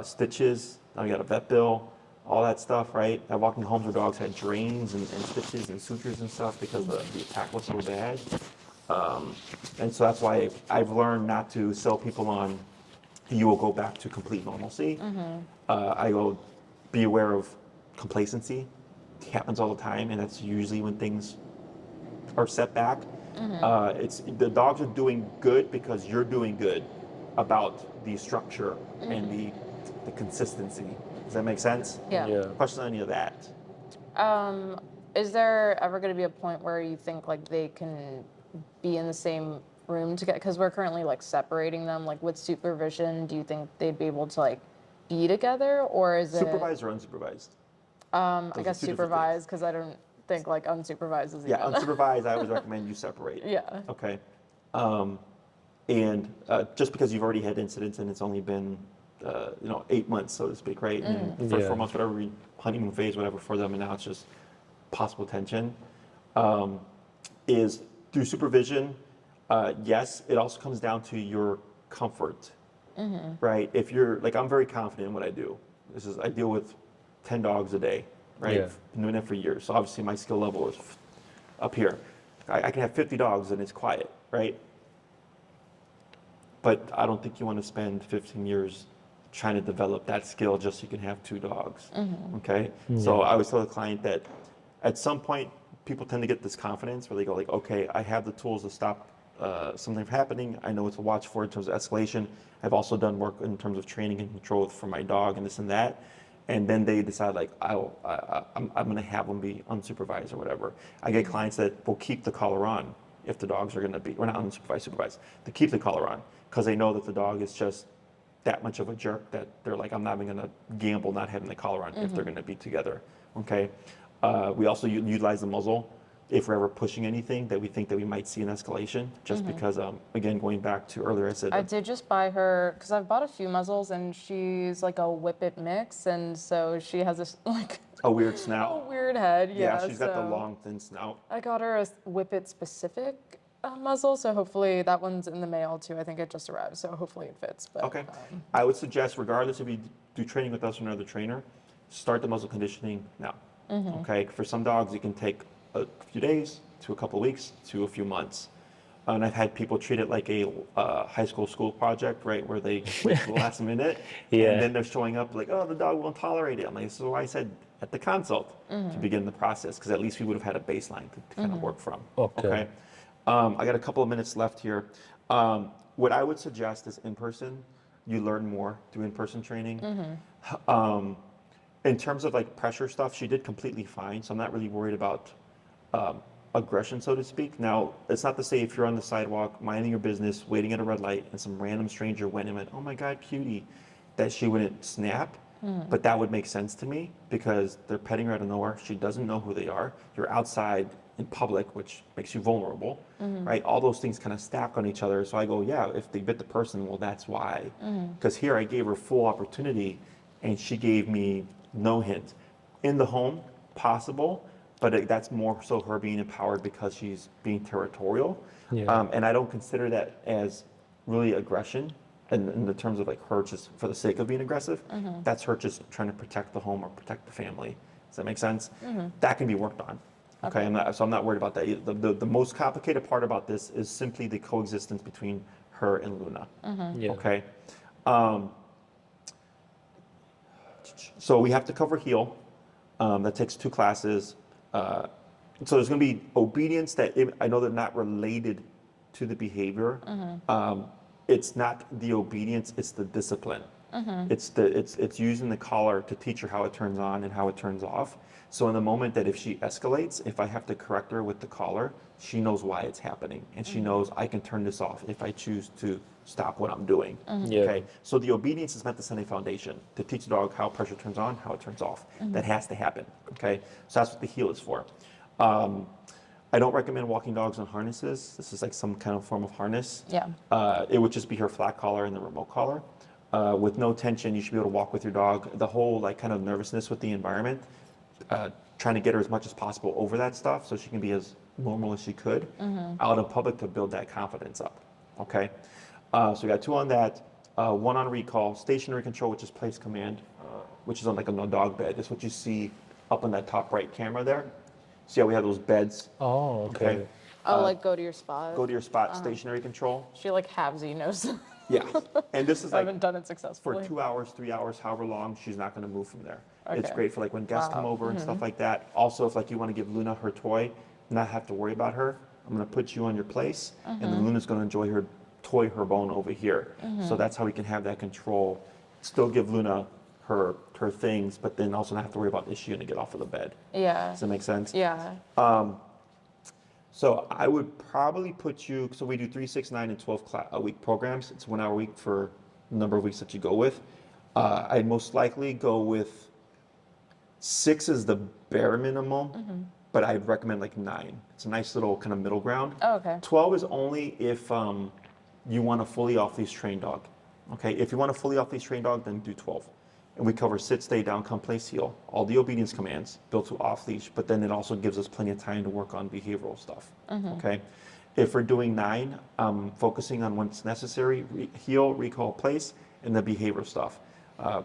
Speaker 1: stitches. Now you got a vet bill, all that stuff, right? I walked in homes where dogs had drains and stitches and sutures and stuff because the attack was so bad. And so that's why I've learned not to sell people on. You will go back to complete normalcy. I go be aware of complacency. It happens all the time, and that's usually when things are set back. It's the dogs are doing good because you're doing good about the structure and the consistency. Does that make sense?
Speaker 2: Yeah.
Speaker 3: Yeah.
Speaker 1: Question on any of that?
Speaker 2: Is there ever going to be a point where you think like they can be in the same room together? Because we're currently like separating them. Like with supervision, do you think they'd be able to like be together, or is it
Speaker 1: Supervised or unsupervised?
Speaker 2: I
Speaker 1: Those are
Speaker 2: guess
Speaker 1: 2 different
Speaker 2: supervised, because I don't think like unsupervised is
Speaker 1: Yeah,
Speaker 2: even.
Speaker 1: unsupervised, I always recommend you separate.
Speaker 2: Yeah.
Speaker 1: Okay. And just because you've already had incidents and it's only been, 8 months, so to speak, right? And then first
Speaker 3: Yeah.
Speaker 1: 4 months, whatever, honeymoon phase, whatever for them, and now it's just possible tension, is through supervision. Yes, it also comes down to your comfort, right? If you're, like, I'm very confident in what I do. I deal with 10 dogs a day, right?
Speaker 3: Yeah.
Speaker 1: Been doing that for years. So obviously my skill level is up here. I can have 50 dogs and it's quiet, right? But I don't think you want to spend 15 years trying to develop that skill just so you can have 2 dogs. Okay? So I always tell the client that at some point, people tend to get this confidence where they go like, okay, I have the tools to stop something from happening. I know what to watch for in terms of escalation. I've also done work in terms of training and control for my dog and this and that. And then they decide like, I'm going to have them be unsupervised or whatever. I get clients that will keep the collar on if the dogs are going to be, or not unsupervised, supervised, to keep the collar on because they know that the dog is just that much of a jerk that they're like, I'm not even going to gamble not having the collar on if they're going to be together. Okay. We also utilize the muzzle if we're ever pushing anything that we think that we might see an escalation, just because, again, going back to earlier, I said
Speaker 2: I did just buy her, because I've bought a few muzzles, and she's like a whippet mix, and so she has this like
Speaker 1: a weird
Speaker 2: a
Speaker 1: snout.
Speaker 2: weird head. Yeah,
Speaker 1: She's got the
Speaker 2: so
Speaker 1: long, thin snout.
Speaker 2: I got her a whippet specific muzzle, so hopefully that one's in the mail too. I think it just arrived, so hopefully it fits. But,
Speaker 1: Okay. I would suggest, regardless if you do training with us or another trainer, start the muzzle conditioning now. Okay. For some dogs, it can take a few days to a couple of weeks to a few months. And I've had people treat it like a high school project, right, where they wait till the last minute, and then they're showing up like, oh, the dog won't tolerate it. I'm like, so I said at the consult to begin the process, because at least we would have had a baseline to kind of work from. Okay. I got a couple of minutes left here. What I would suggest is in person. You learn more through in-person training. In terms of like pressure stuff, she did completely fine, so I'm not really worried about aggression, so to speak. Now, it's not to say if you're on the sidewalk, minding your business, waiting at a red light, and some random stranger went and went, oh my God, cutie, that she wouldn't snap. But that would make sense to me because they're petting her out of nowhere. She doesn't know who they are. You're outside in public, which makes you vulnerable, right? All those things kind of stack on each other. So I go, yeah, if they bit the person, well, that's why. Because here I gave her full opportunity and she gave me no hint. In the home, possible, but that's more so her being empowered because she's being territorial. And I don't consider that as really aggression in the terms of like her just for the sake of being aggressive. That's her just trying to protect the home or protect the family. Does that make sense? That can be worked on. Okay, I'm not worried about that. The most complicated part about this is simply the coexistence between her and Luna. Okay. So we have to cover heel. That takes 2 classes. So there's going to be obedience that I know they're not related to the behavior. It's not the obedience; it's the discipline. It's using the collar to teach her how it turns on and how it turns off. So in the moment that if she escalates, if I have to correct her with the collar, she knows why it's happening, and she knows I can turn this off if I choose to stop what I'm doing. Okay. So the obedience is meant to set a foundation to teach the dog how pressure turns on, how it turns off. That has to happen. Okay. So that's what the heel is for. I don't recommend walking dogs on harnesses. This is like some kind of form of harness. It would just be her flat collar and the remote collar. With no tension, you should be able to walk with your dog. The whole like kind of nervousness with the environment, trying to get her as much as possible over that stuff so she can be as normal as she could out in public to build that confidence up. Okay. So we got 2 on that, 1 on recall, stationary control, which is place command, which is on like a no dog bed. That's what you see up on that top right camera there. See how we have those beds?
Speaker 3: Oh, okay.
Speaker 2: Oh, like go to your spot.
Speaker 1: Go to your spot, stationary control.
Speaker 2: She like halvesy knows.
Speaker 1: Yeah. And this is
Speaker 2: I
Speaker 1: like
Speaker 2: haven't done it successfully.
Speaker 1: for 2 hours, 3 hours, however long, she's not going to move from there. It's
Speaker 2: Okay.
Speaker 1: great for like when guests come over and stuff like that. Also, if like you want to give Luna her toy, not have to worry about her, I'm going to put you on your place, and then Luna's going to enjoy her toy, her bone over here. So that's how we can have that control. Still give Luna her things, but then also not have to worry about is she going to get off of the bed.
Speaker 2: Yeah.
Speaker 1: Does that make sense?
Speaker 2: Yeah.
Speaker 1: So I would probably put you, so we do 3, 6, 9, and 12 a week programs. It's 1 hour a week for the number of weeks that you go with. I'd most likely go with 6 is the bare minimum, but I'd recommend like 9. It's a nice little kind of middle ground.
Speaker 2: Oh, okay.
Speaker 1: 12 is only if you want a fully off-leash trained dog. Okay, if you want a fully off-leash trained dog, then do 12. And we cover sit, stay, down, come, place, heel. All the obedience commands built to off-leash, but then it also gives us plenty of time to work on behavioral stuff. Okay, if we're doing 9, focusing on what's necessary, heel, recall, place, and the behavioral stuff.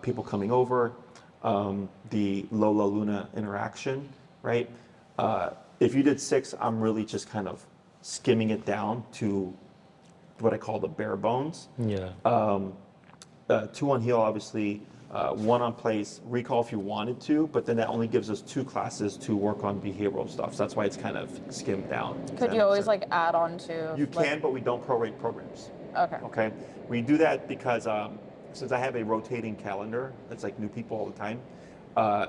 Speaker 1: People coming over, the Lola Luna interaction, right? If you did 6, I'm really just kind of skimming it down to what I call the bare bones.
Speaker 3: Yeah.
Speaker 1: 2 on heel, obviously, 1 on place, recall if you wanted to, but then that only gives us 2 classes to work on behavioral stuff. So that's why it's kind of skimmed down. Does
Speaker 2: Could
Speaker 1: that
Speaker 2: you
Speaker 1: make
Speaker 2: always
Speaker 1: sense?
Speaker 2: like add on to?
Speaker 1: You
Speaker 2: like-
Speaker 1: can, but we don't prorate programs.
Speaker 2: Okay.
Speaker 1: Okay. We do that because since I have a rotating calendar, that's like new people all the time,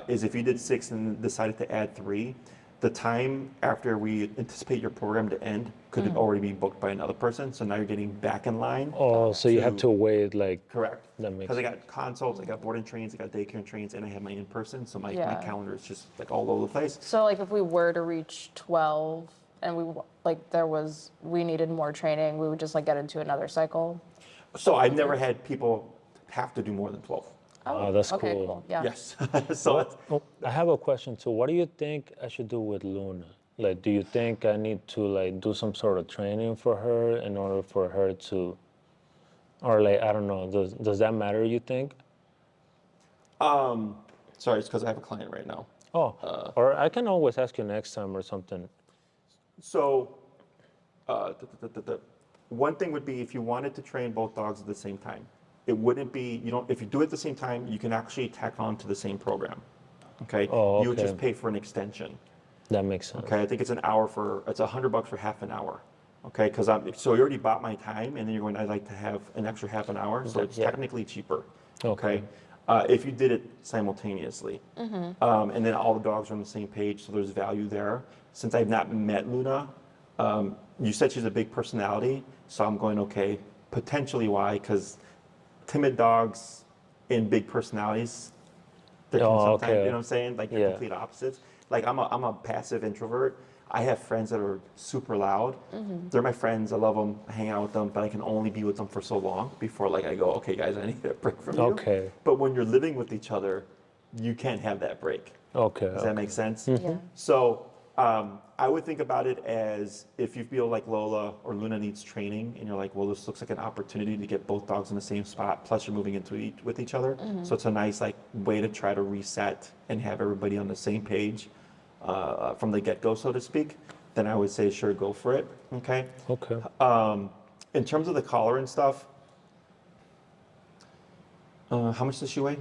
Speaker 1: is if you did 6 and decided to add 3, the time after we anticipate your program to end could already be booked by another person. So now you're getting back in line.
Speaker 3: Oh, so you have
Speaker 1: to-
Speaker 3: to wait like.
Speaker 1: Correct.
Speaker 3: That makes
Speaker 1: Because I got consults, I got board and trains, I got daycare and trains, and I have my in-person. So my
Speaker 2: Yeah.
Speaker 1: calendar is just like all over the place.
Speaker 2: So like if we were to reach 12 and we needed more training, we would just like get into another cycle.
Speaker 1: So I've never had people have to do more than 12.
Speaker 3: Oh, that's
Speaker 2: okay,
Speaker 3: cool.
Speaker 2: Yeah.
Speaker 1: Yes. So it's,
Speaker 3: Oh, I have a question too. What do you think I should do with Luna? Like, do you think I need to like do some sort of training for her in order for her to, or like I don't know. Does that matter? You think?
Speaker 1: sorry, it's because I have a client right now.
Speaker 3: Oh, or I can always ask you next time or something.
Speaker 1: So, one thing would be if you wanted to train both dogs at the same time, it wouldn't be, if you do it at the same time, you can actually tack on to the same program. Okay?
Speaker 3: Oh,
Speaker 1: You would
Speaker 3: okay.
Speaker 1: just pay for an extension.
Speaker 3: That makes sense.
Speaker 1: Okay? I think it's $100 for half an hour. Okay? So you already bought my time and then you're going, I'd like to have an extra half an hour. So it's
Speaker 3: Yeah.
Speaker 1: technically cheaper.
Speaker 3: Okay.
Speaker 1: If you did it simultaneously. And then all the dogs are on the same page, so there's value there. Since I've not met Luna, you said she's a big personality, so I'm going, okay, potentially why? Because timid dogs and big personalities, they can sometimes,
Speaker 3: okay.
Speaker 1: you know what I'm saying? Like they're
Speaker 3: Yeah.
Speaker 1: complete opposites. Like I'm a passive introvert. I have friends that are super loud. They're my friends. I love them. I hang out with them, but I can only be with them for so long before like I go, okay, guys, I need a break from you.
Speaker 3: Okay.
Speaker 1: But when you're living with each other, you can't have that break.
Speaker 3: Okay.
Speaker 1: Does that make sense?
Speaker 2: Yeah.
Speaker 1: So I would think about it as if you feel like Lola or Luna needs training, and you're like, well, this looks like an opportunity to get both dogs in the same spot. Plus, you're moving into with each other, so it's a nice like way to try to reset and have everybody on the same page from the get-go, so to speak. Then I would say, sure, go for it. Okay.
Speaker 3: Okay.
Speaker 1: In terms of the collar and stuff, how much does she weigh?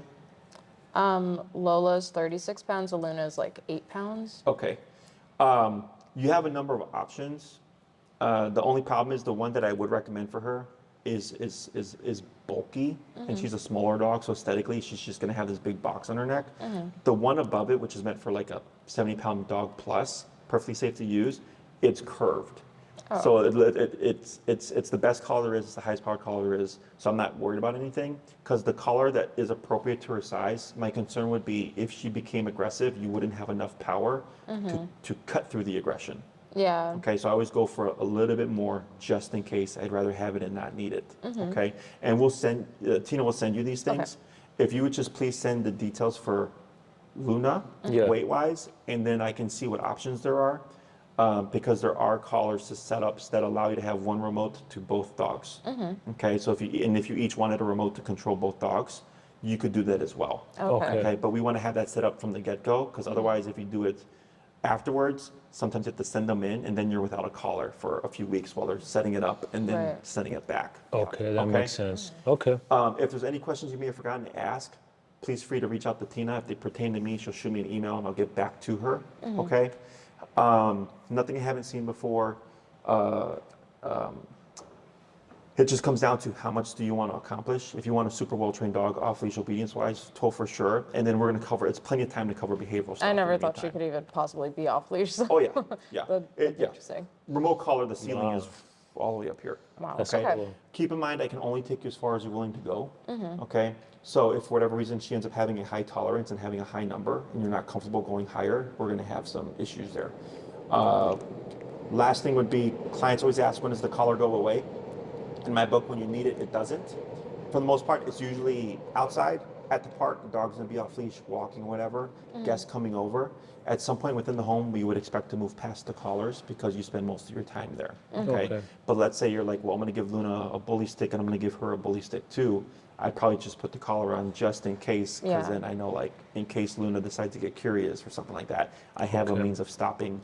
Speaker 2: Lola's 36 pounds, Luna's like 8 pounds.
Speaker 1: Okay. You have a number of options. The only problem is the one that I would recommend for her is bulky, and she's a smaller dog, so aesthetically she's just going to have this big box on her neck. The one above it, which is meant for like a 70-pound dog plus, perfectly safe to use, it's curved. So it's the best collar there is, it's the highest powered collar there is, so I'm not worried about anything, because the collar that is appropriate to her size, my concern would be if she became aggressive, you wouldn't have enough power to cut through the aggression.
Speaker 2: Yeah.
Speaker 1: Okay, so I always go for a little bit more just in case. I'd rather have it and not need it. Okay, and Tina will send you these things. If you would just please send the details for Luna,
Speaker 3: Yeah.
Speaker 1: weight-wise, and then I can see what options there are. Because there are collars to setups that allow you to have one remote to both dogs. Okay, so if you each wanted a remote to control both dogs, you could do that as well.
Speaker 2: Okay.
Speaker 1: Okay, but we want to have that set up from the get-go, because otherwise, if you do it afterwards, sometimes you have to send them in, and then you're without a collar for a few weeks while they're setting it up and then
Speaker 2: Right.
Speaker 1: sending it back.
Speaker 3: Okay, that makes sense. Okay.
Speaker 1: If there's any questions you may have forgotten to ask, please free to reach out to Tina. If they pertain to me, she'll shoot me an email and I'll get back to her. Okay. Nothing I haven't seen before. It just comes down to how much do you want to accomplish. If you want a super well-trained dog, off-leash obedience-wise, 12 for sure. And then we're going to cover, it's plenty of time to cover behavioral stuff.
Speaker 2: I
Speaker 1: in
Speaker 2: never
Speaker 1: the
Speaker 2: thought she
Speaker 1: meantime.
Speaker 2: could even possibly be off leash. So
Speaker 1: Oh, yeah. Yeah.
Speaker 2: that's
Speaker 1: Yeah.
Speaker 2: interesting.
Speaker 1: Remote collar, the ceiling
Speaker 3: Wow.
Speaker 1: is all the way up here.
Speaker 2: Wow.
Speaker 3: That's
Speaker 2: okay.
Speaker 3: cool.
Speaker 1: Keep in mind, I can only take you as far as you're willing to go. Okay? So if for whatever reason she ends up having a high tolerance and having a high number, and you're not comfortable going higher, we're going to have some issues there. Last thing would be, clients always ask, when does the collar go away? In my book, when you need it, it doesn't. For the most part, it's usually outside, at the park, the dog's gonna be off leash, walking, whatever, guests coming over. At some point within the home, we would expect to move past the collars because you spend most of your time there, okay?
Speaker 3: Okay.
Speaker 1: But let's say you're like, well, I'm gonna give Luna a bully stick and I'm gonna give her a bully stick too. I'd probably just put the collar on just in case, because
Speaker 2: Yeah.
Speaker 1: then I know, like, in case Luna decides to get curious or something like that, I have a
Speaker 3: Okay.
Speaker 1: means of stopping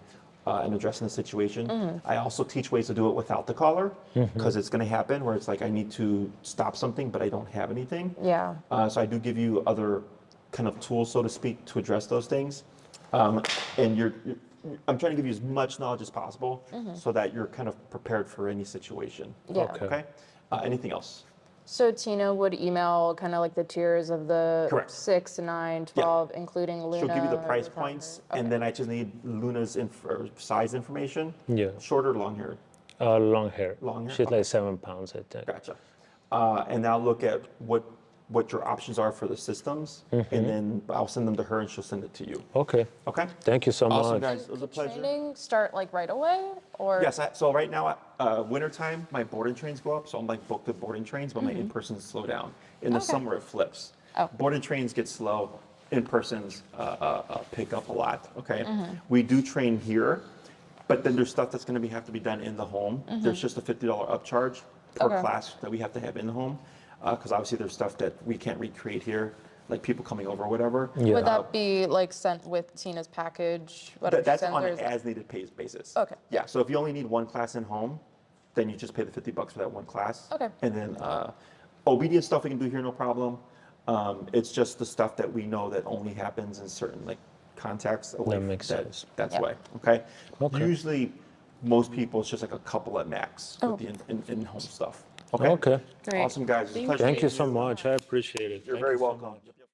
Speaker 1: and addressing the situation. I also teach ways to do it without the collar, because it's going to happen where it's like I need to stop something, but I don't have anything.
Speaker 2: Yeah.
Speaker 1: So I do give you other kind of tools, so to speak, to address those things. And I'm trying to give you as much knowledge as possible so that you're kind of prepared for any situation.
Speaker 2: Yeah.
Speaker 1: Okay. Anything else?
Speaker 2: So Tina would email kind of like the tiers of the
Speaker 1: Correct.
Speaker 2: 6, 9, 12, including Luna.
Speaker 1: She'll give you the price
Speaker 2: without
Speaker 1: points,
Speaker 2: her.
Speaker 1: and then I just need Luna's size information.
Speaker 3: Yeah.
Speaker 1: Short or long hair?
Speaker 3: Long hair.
Speaker 1: Long hair?
Speaker 3: She's
Speaker 1: Okay.
Speaker 3: like 7 pounds, I think.
Speaker 1: Gotcha. And I'll look at what your options are for the systems, and then I'll send them to her, and she'll send it to you.
Speaker 3: Okay.
Speaker 1: Okay?
Speaker 3: Thank you so
Speaker 1: Awesome,
Speaker 3: much.
Speaker 1: guys. It was a pleasure.
Speaker 2: Training start like right away, or
Speaker 1: Yes, so right now, wintertime, my boarding trains go up, so I'm like booked with boarding trains, but my in-persons slow down. In the
Speaker 2: Okay.
Speaker 1: summer, it flips.
Speaker 2: Oh.
Speaker 1: Boarding trains get slow, in-persons pick up a lot, okay? We do train here, but then there's stuff that's gonna have to be done in the home. There's just a $50 upcharge per
Speaker 2: Okay.
Speaker 1: class that we have to have in the home, because obviously there's stuff that we can't recreate here, like people coming over or whatever.
Speaker 3: Yeah.
Speaker 2: would that be like sent with Tina's package? Whatever she
Speaker 1: That's
Speaker 2: sends,
Speaker 1: on
Speaker 2: or
Speaker 1: an
Speaker 2: is that-
Speaker 1: as-needed basis.
Speaker 2: Okay.
Speaker 1: Yeah, so if you only need one class in home, then you just pay the $50 for that one class.
Speaker 2: Okay.
Speaker 1: And then obedience stuff we can do here, no problem. It's just the stuff that we know that only happens in certain like contexts.
Speaker 3: That makes sense.
Speaker 1: That's
Speaker 2: Yeah.
Speaker 1: why, okay?
Speaker 3: Okay.
Speaker 1: Usually, most people, it's just like a couple at max with the in-home stuff. Okay?
Speaker 3: Okay.
Speaker 2: Great.
Speaker 1: Awesome, guys. It's a
Speaker 2: Thank
Speaker 1: pleasure
Speaker 3: Thank you
Speaker 1: meeting
Speaker 3: so much. I appreciate it.
Speaker 1: You're
Speaker 3: Thank
Speaker 1: very
Speaker 3: you so
Speaker 1: welcome.
Speaker 3: much.
Speaker 1: Yep, yep.